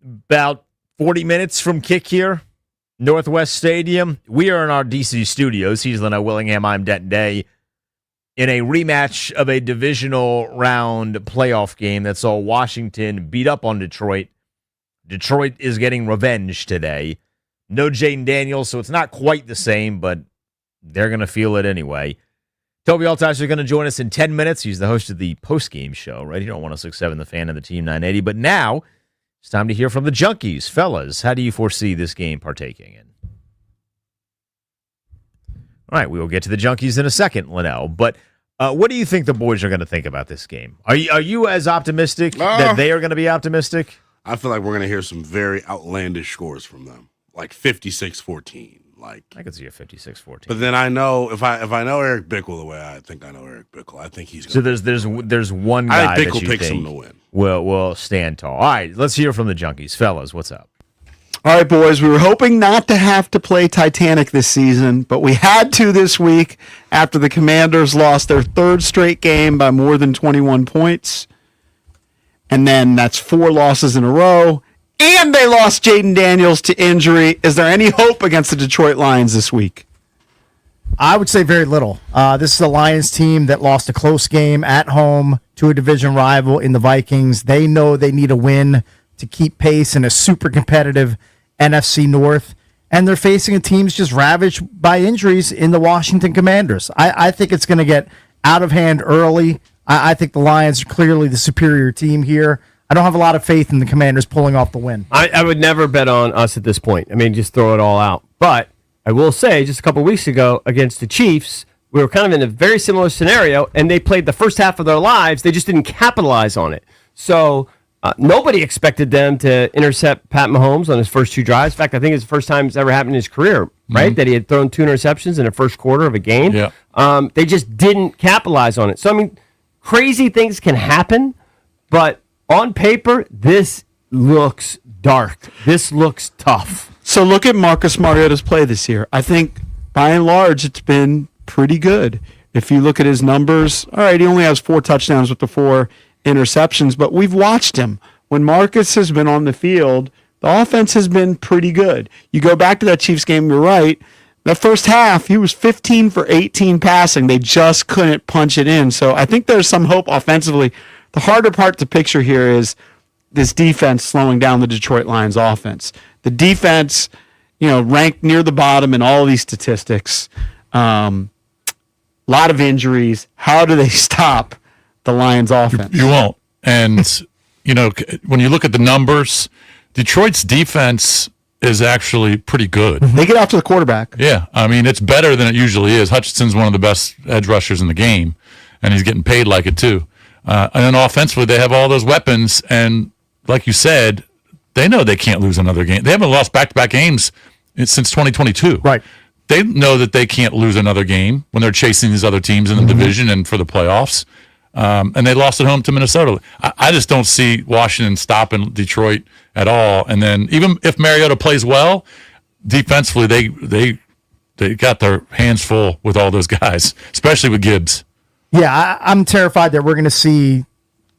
about 40 minutes from kick here, Northwest Stadium. We are in our DC studios. He's Lynnell Willingham. I'm Denton Day. In a rematch of a divisional round playoff game that saw Washington beat up on Detroit. Detroit is getting revenge today. No Jaden Daniels, so it's not quite the same, but they're going to feel it anyway. Toby Altiser is going to join us in 10 minutes. He's the host of the postgame show right here on 106.7 The Fan and the Team 980. But now it's time to hear from the Junkies. Fellas, how do you foresee this game partaking in? All right, we will get to the Junkies in a second, Lynnell. But what do you think the boys are going to think about this game? Are you as optimistic that they are going to be optimistic? I feel like we're going to hear some very outlandish scores from them, like 56-14. Like I could see a 56-14. But then I know if I know Eric Bickle the way I think I know Eric Bickle, I think he's going so there's one guy I think that Bickle you picks think him to win. Will stand tall. All right, let's hear from the Junkies. Fellas, what's up? All right, boys, we were hoping not to have to play Titanic this season, but we had to this week after the Commanders lost their third straight game by more than 21 points. And then that's 4 losses in a row. And they lost Jaden Daniels to injury. Is there any hope against the Detroit Lions this week? I would say very little. This is a Lions team that lost a close game at home to a division rival in the Vikings. They know they need a win to keep pace in a super competitive NFC North. And they're facing a team that's just ravaged by injuries in the Washington Commanders. I think it's going to get out of hand early. I think the Lions are clearly the superior team here. I don't have a lot of faith in the Commanders pulling off the win. I would never bet on us at this point. I mean, just throw it all out. But I will say, just a couple weeks ago against the Chiefs, we were kind of in a very similar scenario, and they played the first half of their lives. They just didn't capitalize on it. So nobody expected them to intercept Pat Mahomes on his first 2 drives. In fact, I think it's the first time it's ever happened in his career, right? That he had thrown 2 interceptions in the first quarter of a game. Yeah. They just didn't capitalize on it. So, I mean, crazy things can happen, but on paper, this looks dark. This looks tough. So look at Marcus Mariota's play this year. I think, by and large, it's been pretty good. If you look at his numbers, all right, he only has 4 touchdowns with the 4 interceptions, but we've watched him. When Marcus has been on the field, the offense has been pretty good. You go back to that Chiefs game, you're right. The first half, he was 15 for 18 passing. They just couldn't punch it in. So I think there's some hope offensively. The harder part to picture here is this defense slowing down the Detroit Lions offense. The defense, ranked near the bottom in all of these statistics. Lot of injuries. How do they stop the Lions offense? You won't. And, when you look at the numbers, Detroit's defense is actually pretty good. They get after the quarterback. Yeah. I mean, it's better than it usually is. Hutchinson's one of the best edge rushers in the game, and he's getting paid like it too. And then offensively, they have all those weapons, and like you said, they know they can't lose another game. They haven't lost back-to-back games since 2022. Right. They know that they can't lose another game when they're chasing these other teams in the division and for the playoffs. And they lost at home to Minnesota. I just don't see Washington stopping Detroit at all. And then even if Mariota plays well, defensively, they got their hands full with all those guys, especially with Gibbs. Yeah, I'm terrified that we're going to see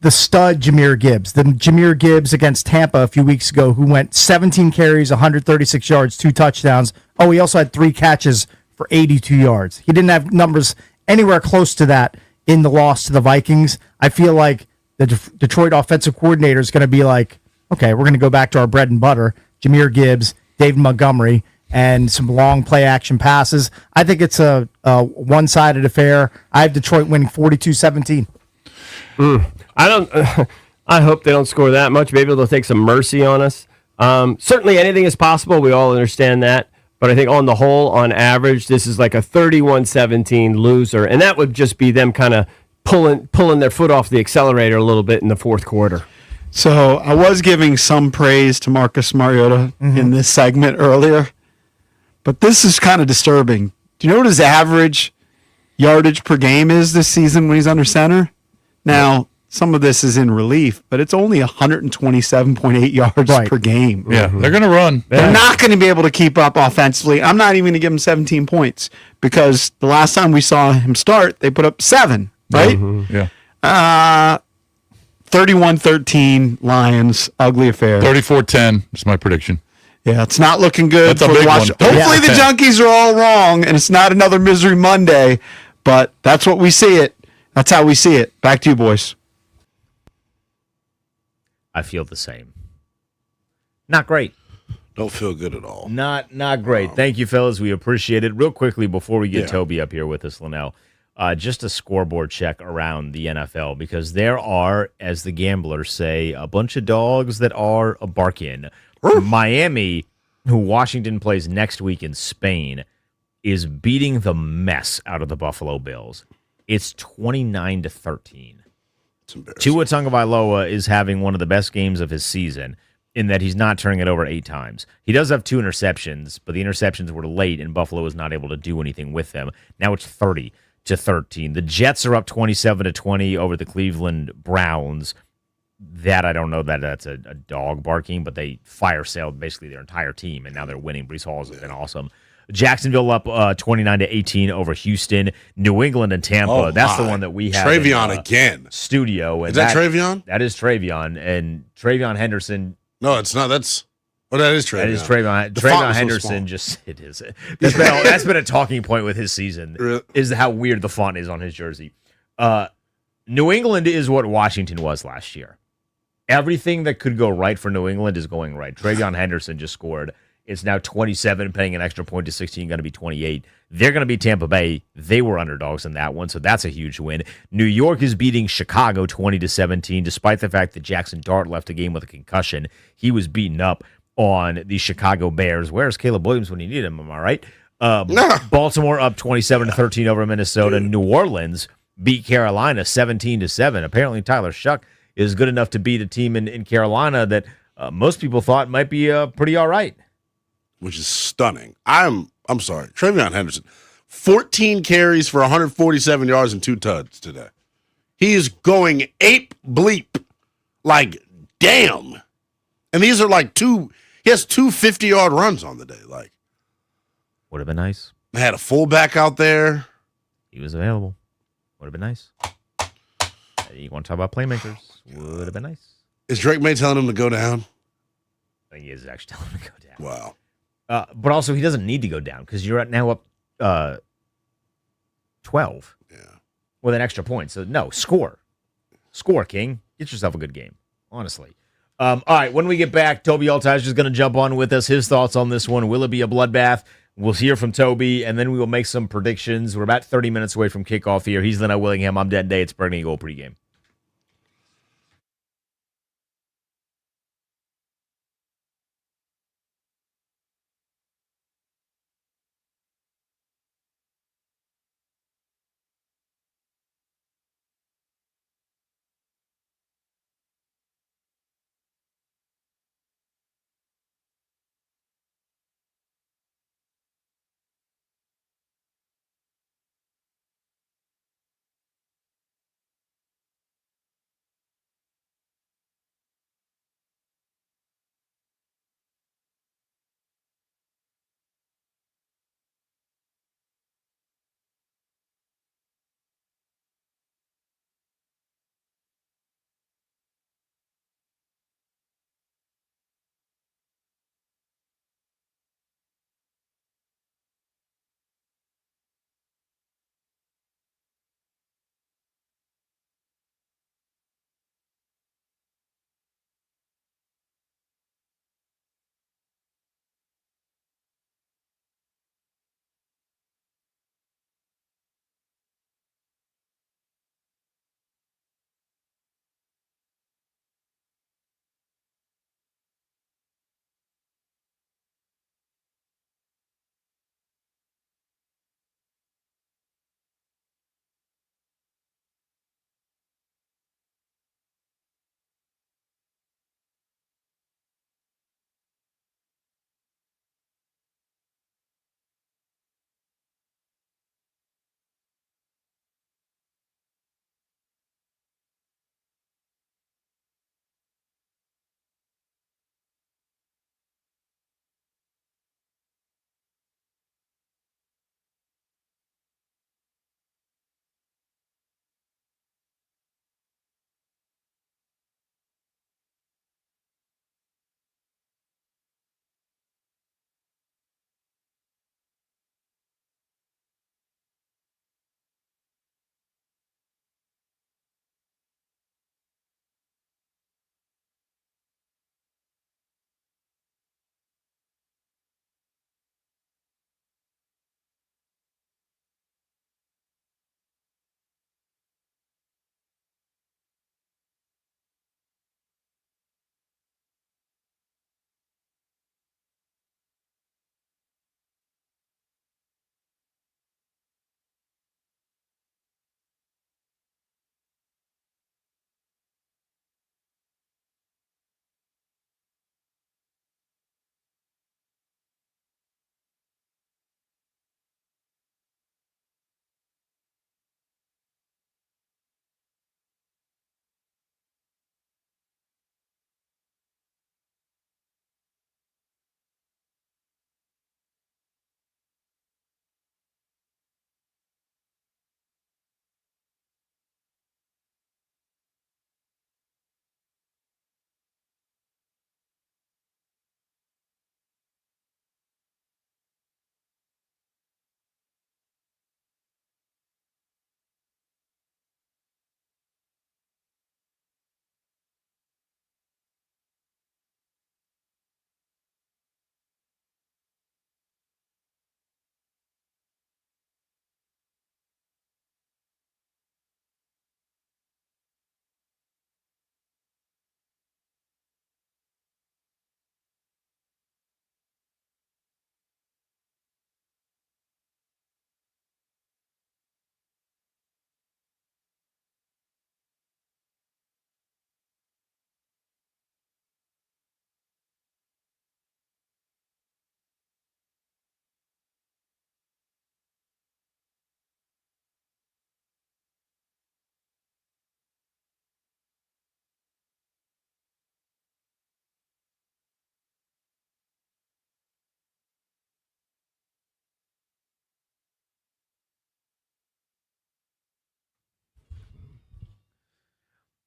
the stud Jahmyr Gibbs. The Jahmyr Gibbs against Tampa a few weeks ago, who went 17 carries, 136 yards, 2 touchdowns. Oh, he also had 3 catches for 82 yards. He didn't have numbers anywhere close to that in the loss to the Vikings. I feel like the Detroit offensive coordinator is going to be like, okay, we're going to go back to our bread and butter. Jahmyr Gibbs, David Montgomery, and some long play action passes. I think it's a one-sided affair. I have Detroit winning 42-17. I hope they don't score that much. Maybe they'll take some mercy on us. Certainly anything is possible. We all understand that. But I think on the whole, on average, this is like a 31-17 loser. And that would just be them kind of pulling their foot off the accelerator a little bit in the fourth quarter. So I was giving some praise to Marcus Mariota in this segment earlier. But this is kind of disturbing. Do you know what his average yardage per game is this season when he's under center? Now, some of this is in relief, but it's only 127.8 yards per game. Yeah, they're going to run. They're not going to be able to keep up offensively. I'm not even going to give him 17 points because the last time we saw him start, they put up 7, right? Yeah. 31-13 Lions, ugly affair. 34-10 is my prediction. Yeah, it's not looking good. That's a for the big one. Hopefully the 34-10. Junkies are all wrong and it's not another Misery Monday, but that's what we see it. That's how we see it. Back to you, boys. I feel the same. Not great. Don't feel good at all. Not great. Thank you, fellas. We appreciate it. Real quickly before we get Toby up here with us, Lynnell, just a scoreboard check around the NFL because there are, as the gamblers say, a bunch of dogs that are a bark in. Miami, who Washington plays next week in Spain, is beating the mess out of the Buffalo Bills. It's 29-13. It's embarrassing. Tua Tagovailoa is having one of the best games of his season in that he's not turning it over 8 times. He does have 2 interceptions, but the interceptions were late, and Buffalo was not able to do anything with them. Now it's 30-13. The Jets are up 27-20 over the Cleveland Browns. That I don't know that that's a dog barking, but they fire-sailed basically their entire team, and now they're winning. Brees Hall has been awesome. Jacksonville up 29-18 over Houston. New England and Tampa. That's the one that we have. Travion again. Studio. And Is that Travion? That is Travion. And Travion Henderson. No, it's not. That is Travion. That is Travion. The font Travion was so Henderson small. it is. That's been a talking point with his season, Really? is how weird the font is on his jersey. New England is what Washington was last year. Everything that could go right for New England is going right. Travion Henderson just scored. It's now 27, paying an extra point to 16, going to be 28. They're going to be Tampa Bay. They were underdogs in that one, so that's a huge win. New York is beating Chicago 20-17, despite the fact that Jackson Dart left the game with a concussion. He was beaten up on the Chicago Bears. Where's Caleb Williams when you need him? Am I right? Baltimore up 27-13 over Minnesota. New Orleans beat Carolina 17-7. Apparently, Tyler Shuck is good enough to beat a team in Carolina that most people thought might be pretty all right. Which is stunning. I'm sorry. Travion Henderson, 14 carries for 147 yards and 2 tuds today. He is going ape bleep. Like, damn. And these are like he has 2 50-yard runs on the day. Like, would have been nice. they had a fullback out there. He was available. Would have been nice. You want to talk about playmakers? Would have been nice. Is Drake May telling him to go down? I think he is actually telling him to go down. Wow. But also, he doesn't need to go down because you're now up 12 with an extra point. So, no, score. Score, King. Get yourself a good game, honestly. All right, when we get back, Toby Altiser is going to jump on with us. His thoughts on this one. Will it be a bloodbath? We'll hear from Toby, and then we will make some predictions. We're about 30 minutes away from kickoff here. He's Lynnell Willingham. I'm Denton Day. It's Pregame Pregame.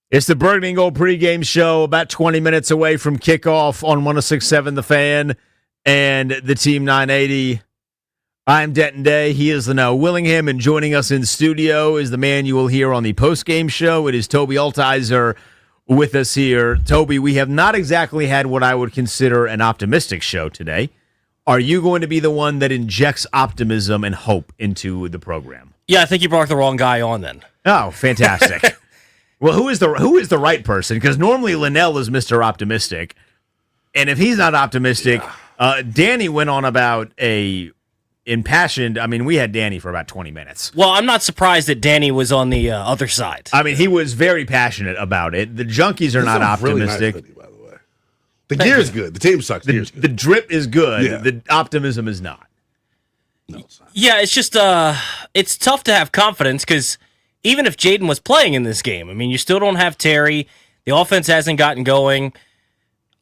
It's the Burgundy and Gold pregame show, about 20 minutes away from kickoff on 106.7 The Fan and the Team 980. I'm Denton Day. He is Lynnell Willingham, and joining us in studio is the man you will hear on the postgame show. It is Toby Altiser with us here. Toby, we have not exactly had what I would consider an optimistic show today. Are you going to be the one that injects optimism and hope into the program? Yeah, I think you brought the wrong guy on then. Oh, fantastic. Well, who is the right person? Because normally Lynnell is Mr. Optimistic, and if he's not optimistic, Danny went on about a impassioned. I mean, we had Danny for about 20 minutes. Well, I'm not surprised that Danny was on the other side. I mean, he was very passionate about it. The Junkies are not optimistic. Really nice hoodie, by the way. The gear is good. The team sucks. The drip is good. Yeah. The optimism is not. No, it's not. Yeah, it's just it's tough to have confidence because even if Jaden was playing in this game, I mean, you still don't have Terry. The offense hasn't gotten going.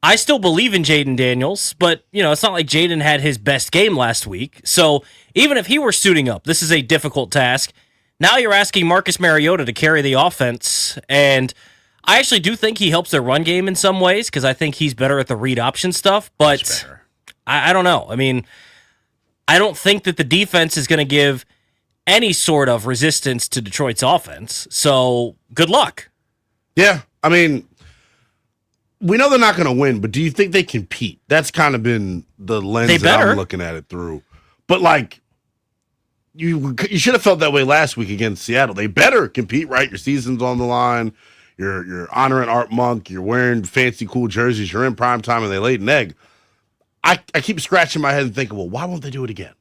I still believe in Jaden Daniels, but, it's not like Jaden had his best game last week. So even if he were suiting up, this is a difficult task. Now you're asking Marcus Mariota to carry the offense, and I actually do think he helps their run game in some ways because I think he's better at the read option stuff, but I don't know. I mean, I don't think that the defense is going to give any sort of resistance to Detroit's offense. So good luck. Yeah, I mean, we know they're not going to win, but do you think they compete? That's kind of been the lens that I'm looking at it through. But you should have felt that way last week against Seattle. They better compete, right? Your season's on the line. You're honoring Art Monk. You're wearing fancy, cool jerseys. You're in prime time, and they laid an egg. I keep scratching my head and thinking, well, why won't they do it again?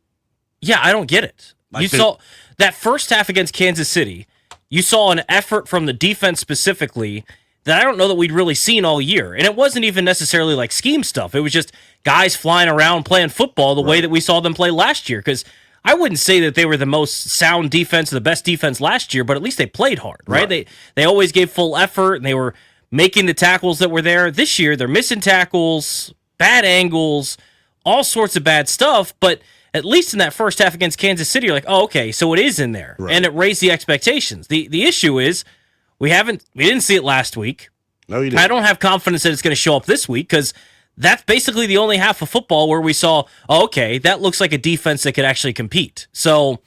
Yeah, I don't get it. You saw that first half against Kansas City. You saw an effort from the defense specifically that I don't know that we'd really seen all year. And it wasn't even necessarily like scheme stuff. It was just guys flying around playing football the way that we saw them play last year. Because I wouldn't say that they were the most sound defense or the best defense last year, but at least they played hard, right? They always gave full effort, and they were making the tackles that were there. This year, they're missing tackles, bad angles, all sorts of bad stuff, but at least in that first half against Kansas City, you're like, oh, okay, so it is in there. Right. And it raised the expectations. The issue is we didn't see it last week. No, you didn't. I don't have confidence that it's going to show up this week because that's basically the only half of football where we saw, oh, okay, that looks like a defense that could actually compete. So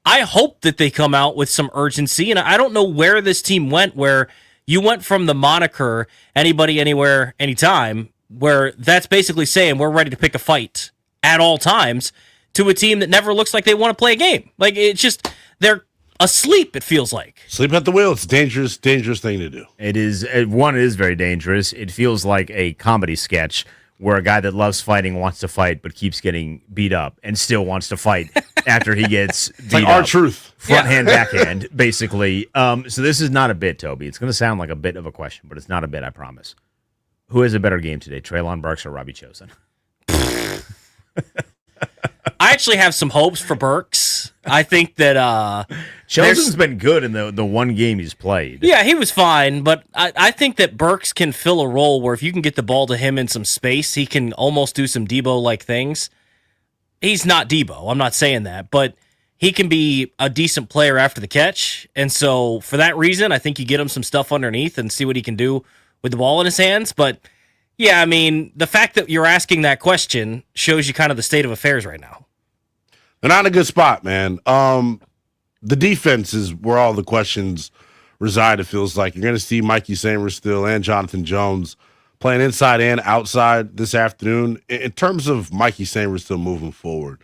I hope that they come out with some urgency, and I don't know where this team went, where you went from the moniker anybody, anywhere, anytime, where that's basically saying we're ready to pick a fight at all times, to a team that never looks like they want to play a game. Like, it's just, they're asleep, it feels like. Sleep at the wheel. It's a dangerous, dangerous thing to do. It is very dangerous. It feels like a comedy sketch where a guy that loves fighting wants to fight but keeps getting beat up and still wants to fight after he gets beat like up. R-Truth. Front hand, backhand, basically. So this is not a bit, Toby. It's going to sound like a bit of a question, but it's not a bit, I promise. Who has a better game today, Treylon Burks or Robbie Chosen? I actually have some hopes for Burks. I think that Chosen's been good in the one game he's played. Yeah, he was fine, but I think that Burks can fill a role where if you can get the ball to him in some space, he can almost do some Debo-like things. He's not Debo, I'm not saying that, but he can be a decent player after the catch, and so for that reason, I think you get him some stuff underneath and see what he can do with the ball in his hands, but yeah, I mean, the fact that you're asking that question shows you kind of the state of affairs right now. They're not in a good spot, man. The defense is where all the questions reside, it feels like. You're going to see Mikey Samers still and Jonathan Jones playing inside and outside this afternoon. In terms of Mikey Samers still moving forward,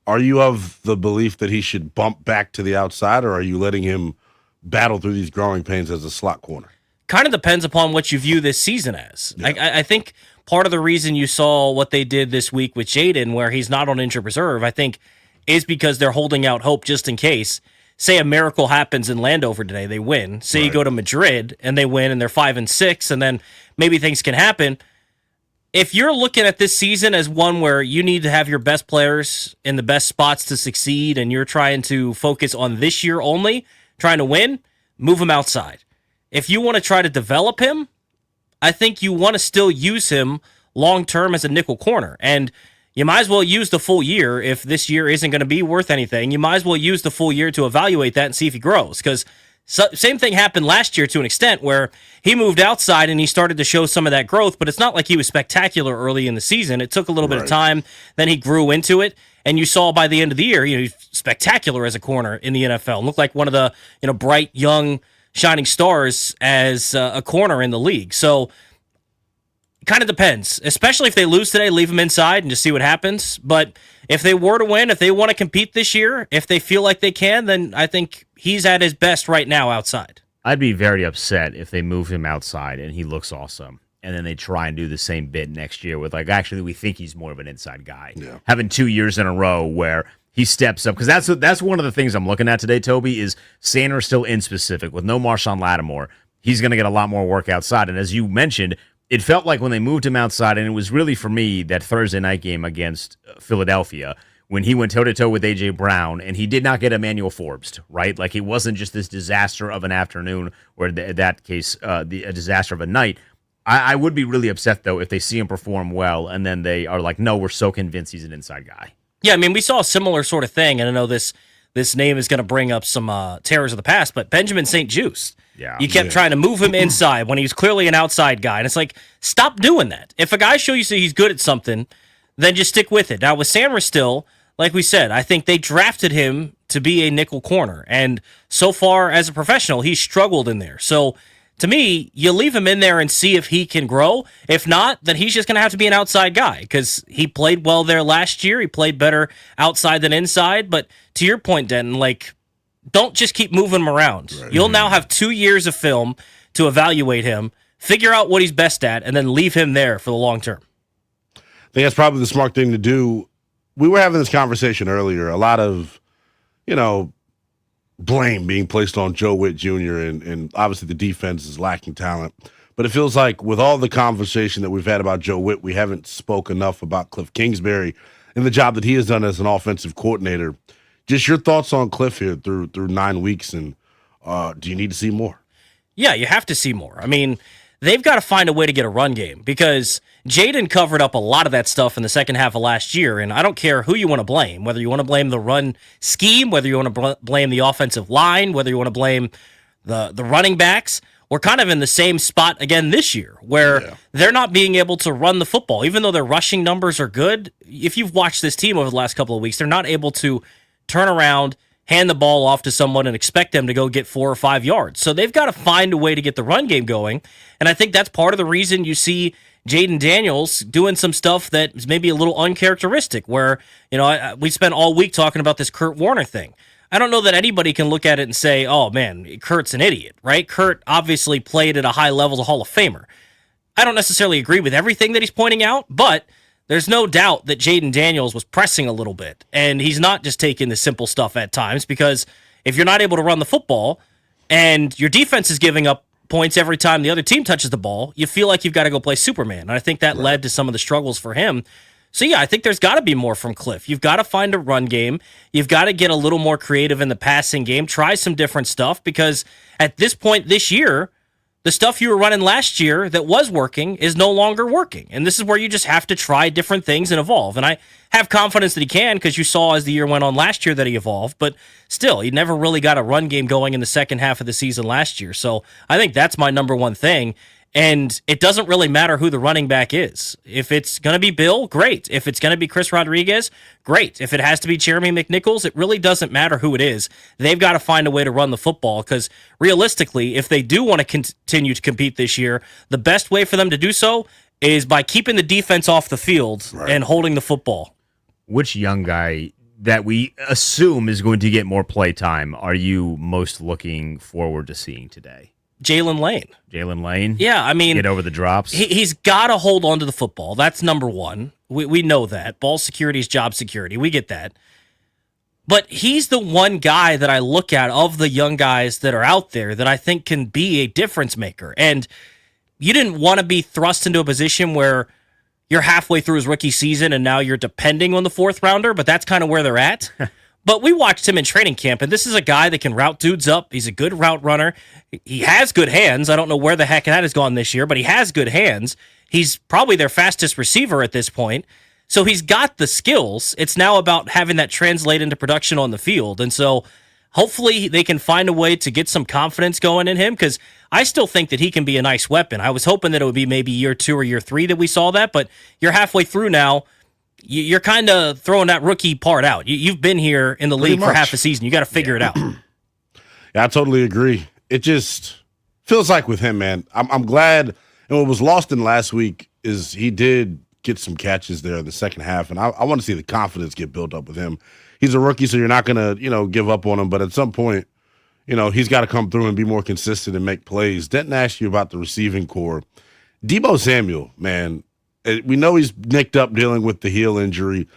are you of the belief that he should bump back to the outside, or are you letting him battle through these growing pains as a slot corner? Kind of depends upon what you view this season as. Yeah. I think part of the reason you saw what they did this week with Jaden, where he's not on injured reserve, I think is because they're holding out hope just in case. Say a miracle happens in Landover today, they win. Say you go to Madrid and they win and they're 5-6, and then maybe things can happen. If you're looking at this season as one where you need to have your best players in the best spots to succeed and you're trying to focus on this year only, trying to win, move him outside. If you want to try to develop him, I think you want to still use him long-term as a nickel corner. And you might as well use the full year if this year isn't going to be worth anything. You might as well use the full year to evaluate that and see if he grows. Because Same thing happened last year to an extent where he moved outside and he started to show some of that growth, but it's not like he was spectacular early in the season. It took a little bit of time. Then he grew into it. And you saw by the end of the year, he's spectacular as a corner in the NFL. Looked like one of the bright, young, shining stars as a corner in the league. So it kind of depends, especially if they lose today, leave him inside and just see what happens. But if they were to win, if they want to compete this year, if they feel like they can, then I think he's at his best right now outside. I'd be very upset if they move him outside and he looks awesome, and then they try and do the same bit next year with, actually, we think he's more of an inside guy. Yeah. Having 2 years in a row where he steps up, because that's one of the things I'm looking at today, Toby, is Sanders still in specific. With no Marshawn Lattimore, he's going to get a lot more work outside. And as you mentioned, it felt like when they moved him outside, and it was really, for me, that Thursday night game against Philadelphia, when he went toe-to-toe with A.J. Brown, and he did not get Emmanuel Forbes, right? Like, it wasn't just this disaster of an afternoon, or in that case, a disaster of a night. I would be really upset, though, if they see him perform well, and then they are like, no, we're so convinced he's an inside guy. Yeah, I mean, we saw a similar sort of thing, and I know this name is going to bring up some terrors of the past, but Benjamin St. Juste. Yeah. You kept trying to move him inside when he was clearly an outside guy. And it's like, stop doing that. If a guy shows you he's good at something, then just stick with it. Now, with Sanders still, like we said, I think they drafted him to be a nickel corner. And so far, as a professional, he's struggled in there. So, to me, you leave him in there and see if he can grow. If not, then he's just going to have to be an outside guy because he played well there last year. He played better outside than inside. But to your point, Denton, don't just keep moving him around. Right. You'll now have 2 years of film to evaluate him, figure out what he's best at, and then leave him there for the long term. I think that's probably the smart thing to do. We were having this conversation earlier. A lot of, blame being placed on Joe Witt Jr. and obviously the defense is lacking talent. But it feels like with all the conversation that we've had about Joe Witt, we haven't spoke enough about Cliff Kingsbury and the job that he has done as an offensive coordinator. Just your thoughts on Cliff here through 9 weeks, and do you need to see more? Yeah, you have to see more. I mean, they've got to find a way to get a run game because Jaden covered up a lot of that stuff in the second half of last year, and I don't care who you want to blame, whether you want to blame the run scheme, whether you want to blame the offensive line, whether you want to blame the running backs. We're kind of in the same spot again this year where they're not being able to run the football. Even though their rushing numbers are good, if you've watched this team over the last couple of weeks, they're not able to turn around, hand the ball off to someone and expect them to go get 4 or 5 yards. So they've got to find a way to get the run game going, and I think that's part of the reason you see Jaden Daniels doing some stuff that is maybe a little uncharacteristic where, we spent all week talking about this Kurt Warner thing. I don't know that anybody can look at it and say, oh, man, Kurt's an idiot, right? Kurt obviously played at a high level as a Hall of Famer. I don't necessarily agree with everything that he's pointing out, but there's no doubt that Jaden Daniels was pressing a little bit, and he's not just taking the simple stuff at times because if you're not able to run the football and your defense is giving up points every time the other team touches the ball, you feel like you've got to go play Superman. And I think that led to some of the struggles for him. So, yeah, I think there's got to be more from Cliff. You've got to find a run game. You've got to get a little more creative in the passing game. Try some different stuff because at this point this year, the stuff you were running last year that was working is no longer working. And this is where you just have to try different things and evolve. And I have confidence that he can because you saw as the year went on last year that he evolved. But still, he never really got a run game going in the second half of the season last year. So I think that's my number one thing. And it doesn't really matter who the running back is. If it's going to be Bill, great. If it's going to be Chris Rodriguez, great. If it has to be Jeremy McNichols, it really doesn't matter who it is. They've got to find a way to run the football because realistically, if they do want to continue to compete this year, the best way for them to do so is by keeping the defense off the field and holding the football. Which young guy that we assume is going to get more play time are you most looking forward to seeing today? Jalen Lane. Jalen Lane? Yeah, I mean... Get over the drops? He's got to hold on to the football. That's number one. We know that. Ball security is job security. We get that. But he's the one guy that I look at of the young guys that are out there that I think can be a difference maker. And you didn't want to be thrust into a position where you're halfway through his rookie season and now you're depending on the fourth rounder, but that's kind of where they're at. But we watched him in training camp, and this is a guy that can route dudes up. He's a good route runner. He has good hands. I don't know where the heck that has gone this year, but he has good hands. He's probably their fastest receiver at this point. So he's got the skills. It's now about having that translate into production on the field. And so Hopefully they can find a way to get some confidence going in him, because I still think that he can be a nice weapon. I was hoping that it would be maybe year 2 or year 3 that we saw that, but you're halfway through now. You're kind of throwing that rookie part out. You've been here in the league for half a season. You got to figure it out. Yeah, I totally agree. It just feels like with him, man. I'm glad. And what was lost in last week is he did get some catches there in the second half, and I want to see the confidence get built up with him. He's a rookie, so you're not going to, give up on him. But at some point, he's got to come through and be more consistent and make plays. Denton asked you about the receiving core. Deebo Samuel, man, we know he's nicked up dealing with the heel injury.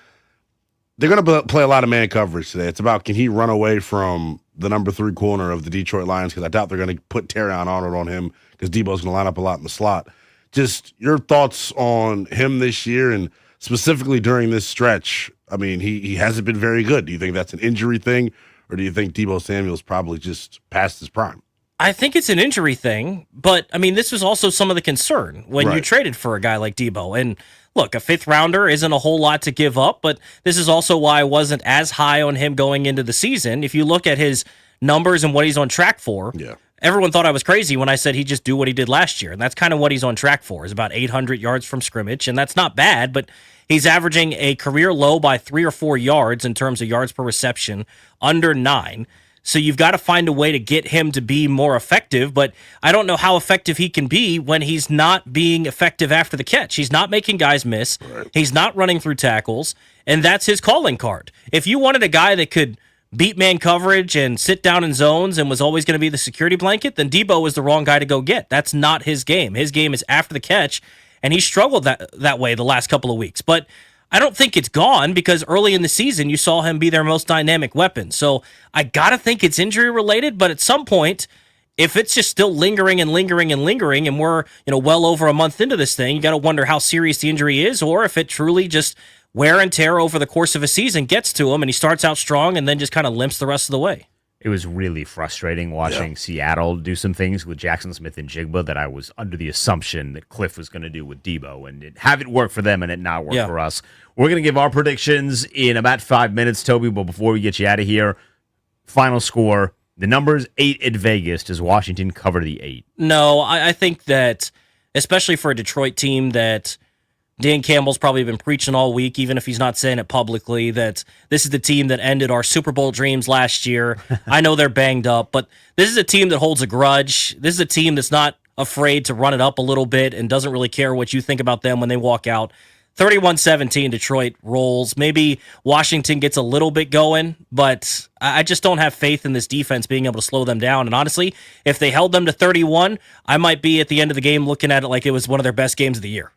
They're going to play a lot of man coverage today. It's about, can he run away from the number 3 corner of the Detroit Lions, because I doubt they're going to put Terrion Arnold on him, because Deebo's going to line up a lot in the slot. Just your thoughts on him this year, and specifically during this stretch. I mean, he hasn't been very good. Do you think that's an injury thing, or do you think Deebo Samuel's probably just past his prime? I think it's an injury thing, but I mean, this was also some of the concern when you traded for a guy like Deebo. And look, a 5th rounder isn't a whole lot to give up, but this is also why I wasn't as high on him going into the season. If you look at his numbers and what he's on track for, everyone thought I was crazy when I said he'd just do what he did last year. And that's kind of what he's on track for, is about 800 yards from scrimmage. And that's not bad, but he's averaging a career low by 3 or 4 yards in terms of yards per reception, under 9. So you've got to find a way to get him to be more effective, but I don't know how effective he can be when he's not being effective after the catch. He's not making guys miss. He's not running through tackles, and that's his calling card. If you wanted a guy that could beat man coverage and sit down in zones and was always going to be the security blanket, then Deebo was the wrong guy to go get. That's not his game. His game is after the catch, and he struggled that way the last couple of weeks. But I don't think it's gone, because early in the season you saw him be their most dynamic weapon. So I got to think it's injury related, but at some point, if it's just still lingering and we're, well over a month into this thing, you got to wonder how serious the injury is, or if it truly just wear and tear over the course of a season gets to him and he starts out strong and then just kind of limps the rest of the way. It was really frustrating watching Seattle do some things with Jackson Smith and Jigba that I was under the assumption that Cliff was going to do with Deebo, and have it work for them and it not work for us. We're going to give our predictions in about 5 minutes, Toby, but before we get you out of here, final score. The number's 8 at Vegas. Does Washington cover the 8? No, I think that, especially for a Detroit team that Dan Campbell's probably been preaching all week, even if he's not saying it publicly, that this is the team that ended our Super Bowl dreams last year. I know they're banged up, but this is a team that holds a grudge. This is a team that's not afraid to run it up a little bit and doesn't really care what you think about them when they walk out. 31-17, Detroit rolls. Maybe Washington gets a little bit going, but I just don't have faith in this defense being able to slow them down. And honestly, if they held them to 31, I might be at the end of the game looking at it like it was one of their best games of the year.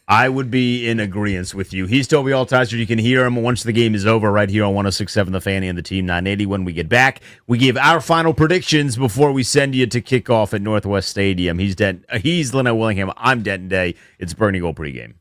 I would be in agreement with you. He's Toby Altiser. You can hear him once the game is over right here on 106.7 The Fanny and the Team 980. When we get back, we give our final predictions before we send you to kick off at Northwest Stadium. He's Lynnell Willingham. I'm Denton Day. It's Bernie Gold pregame.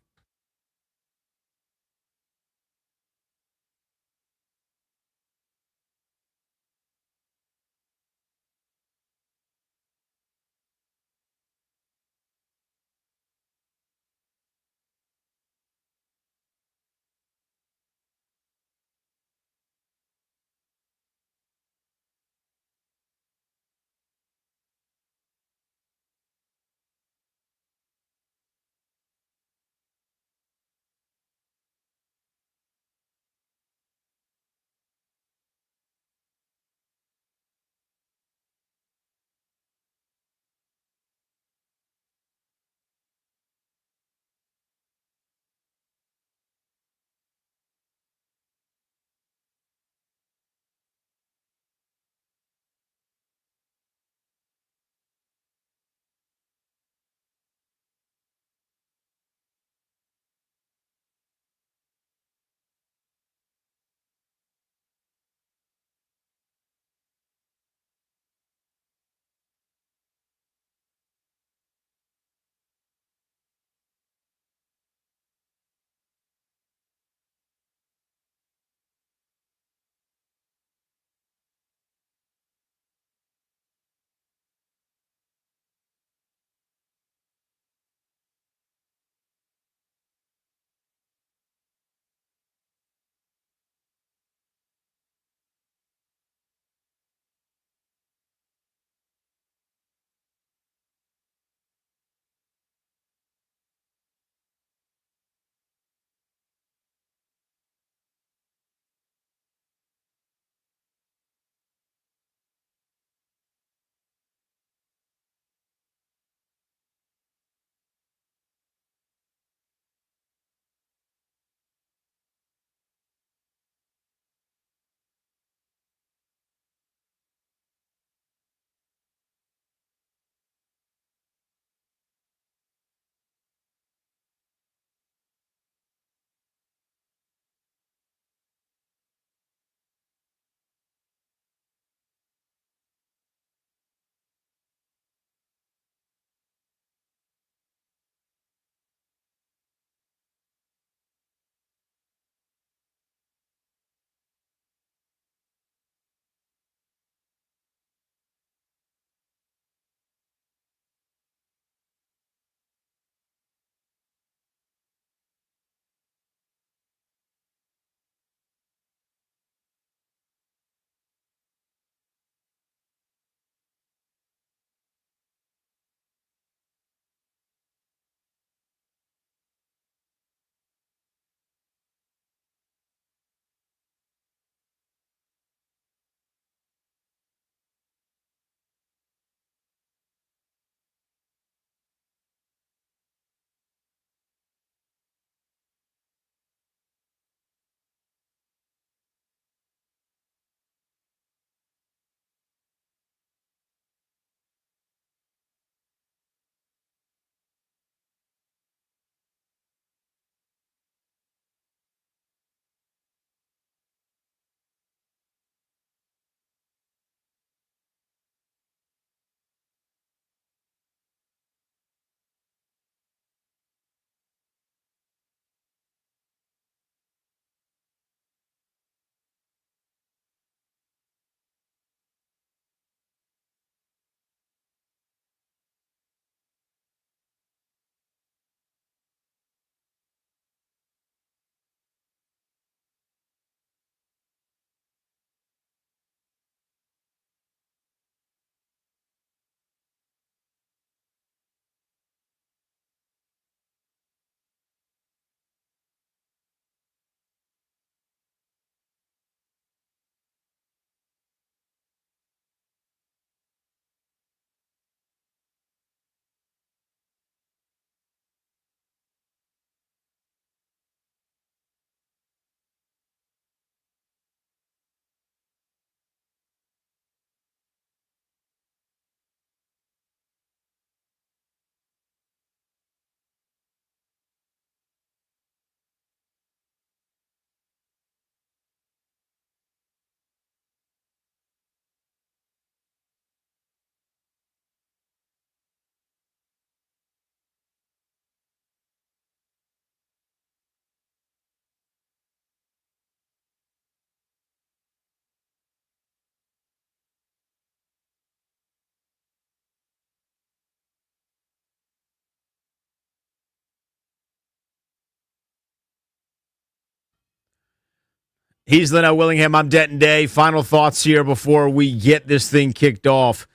He's Lynnell Willingham. I'm Denton Day. Final thoughts here before we get this thing kicked off.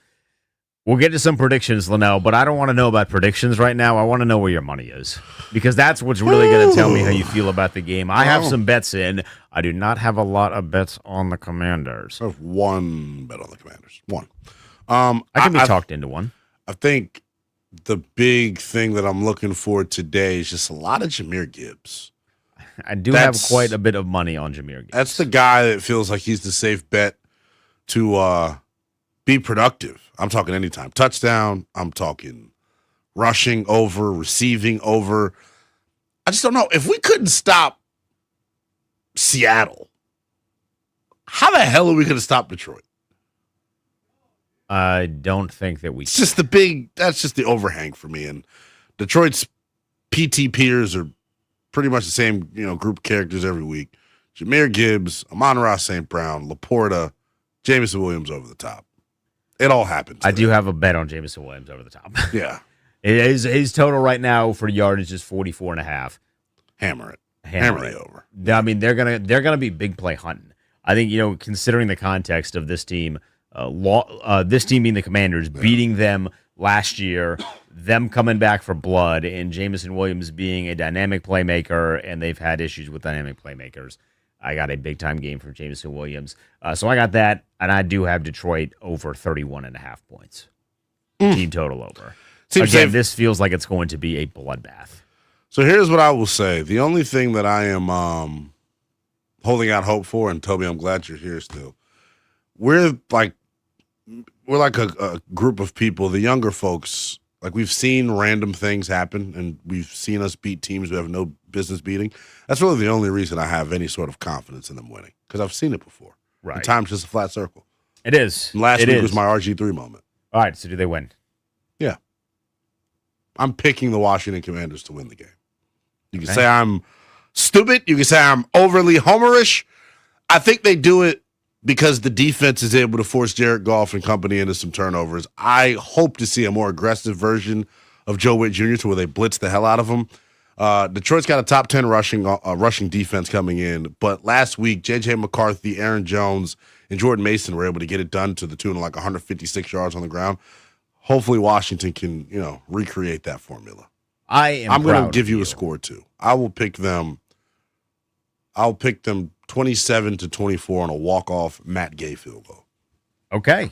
We'll get to some predictions, Lynnell, but I don't want to know about predictions right now. I want to know where your money is, because that's what's really going to tell me how you feel about the game. I have some bets in. I do not have a lot of bets on the Commanders. I have one bet on the Commanders. One. I can be talked into one. I think the big thing that I'm looking for today is just a lot of Jahmyr Gibbs. I do have quite a bit of money on Jahmyr Gibbs. That's the guy that feels like he's the safe bet to be productive. I'm talking anytime. Touchdown. I'm talking rushing over, receiving over. I just don't know. If we couldn't stop Seattle, how the hell are we going to stop Detroit? I don't think that we It's just that's just the overhang for me. And Detroit's PT peers are pretty much the same, group of characters every week. Jahmyr Gibbs, Amon-Ra St. Brown, Laporta, Jameson Williams over the top. It all happens. I do have a bet on Jameson Williams over the top. Yeah. His total right now for yardage is 44.5. Hammer it. Hammer the over. I mean, they're gonna be big play hunting. I think, considering the context of this team, this team being the Commanders, beating them last year, them coming back for blood, and Jameson Williams being a dynamic playmaker, and they've had issues with dynamic playmakers. I got a big-time game from Jameson Williams. So I got that, and I do have Detroit over 31.5 points. Team total over. Again, this feels like it's going to be a bloodbath. So here's what I will say. The only thing that I am holding out hope for, and Toby, I'm glad you're here still, we're like a group of people, the younger folks, like we've seen random things happen, and we've seen us beat teams we have no business beating. That's really the only reason I have any sort of confidence in them winning, because I've seen it before. Right. And time's just a flat circle. It is. And last week was my RG3 moment. All right, so do they win? Yeah. I'm picking the Washington Commanders to win the game. You can say I'm stupid. You can say I'm overly homerish. I think they do it because the defense is able to force Jared Goff and company into some turnovers. I hope to see a more aggressive version of Joe Witt Jr. to where they blitz the hell out of him. Detroit's got a top 10 rushing defense coming in, but last week, J.J. McCarthy, Aaron Jones, and Jordan Mason were able to get it done to the tune of like 156 yards on the ground. Hopefully Washington can, recreate that formula. I'm going to give you a score too. I will pick them. I'll pick them 27-24 on a walk-off Matt Gay field goal. Okay.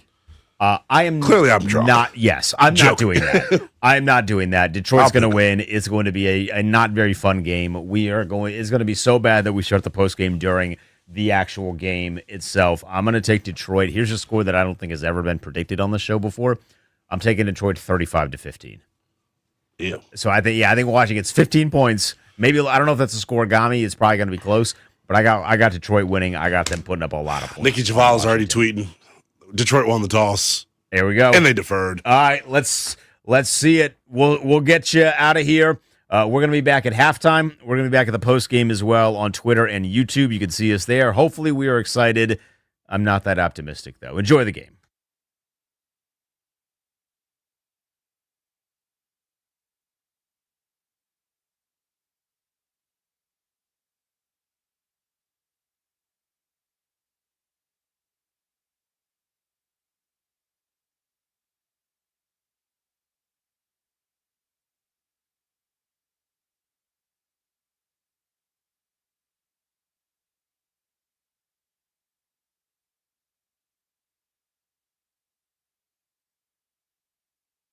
I am clearly I'm drunk. I'm not doing that. I'm not doing that. Detroit's going to win. It's going to be a not very fun game. It's going to be so bad that we start the post game during the actual game itself. I'm going to take Detroit. Here's a score that I don't think has ever been predicted on the show before. I'm taking Detroit 35-15. Yeah. So I think Washington gets 15 points. Maybe I don't know if that's a scoregami. It's probably going to be close. But I got Detroit winning. I got them putting up a lot of points. Nicky Javala's already tweeting. Detroit won the toss. There we go. And they deferred. All right, let's see it. We'll get you out of here. We're going to be back at halftime. We're going to be back at the post game as well on Twitter and YouTube. You can see us there. Hopefully we are excited. I'm not that optimistic, though. Enjoy the game.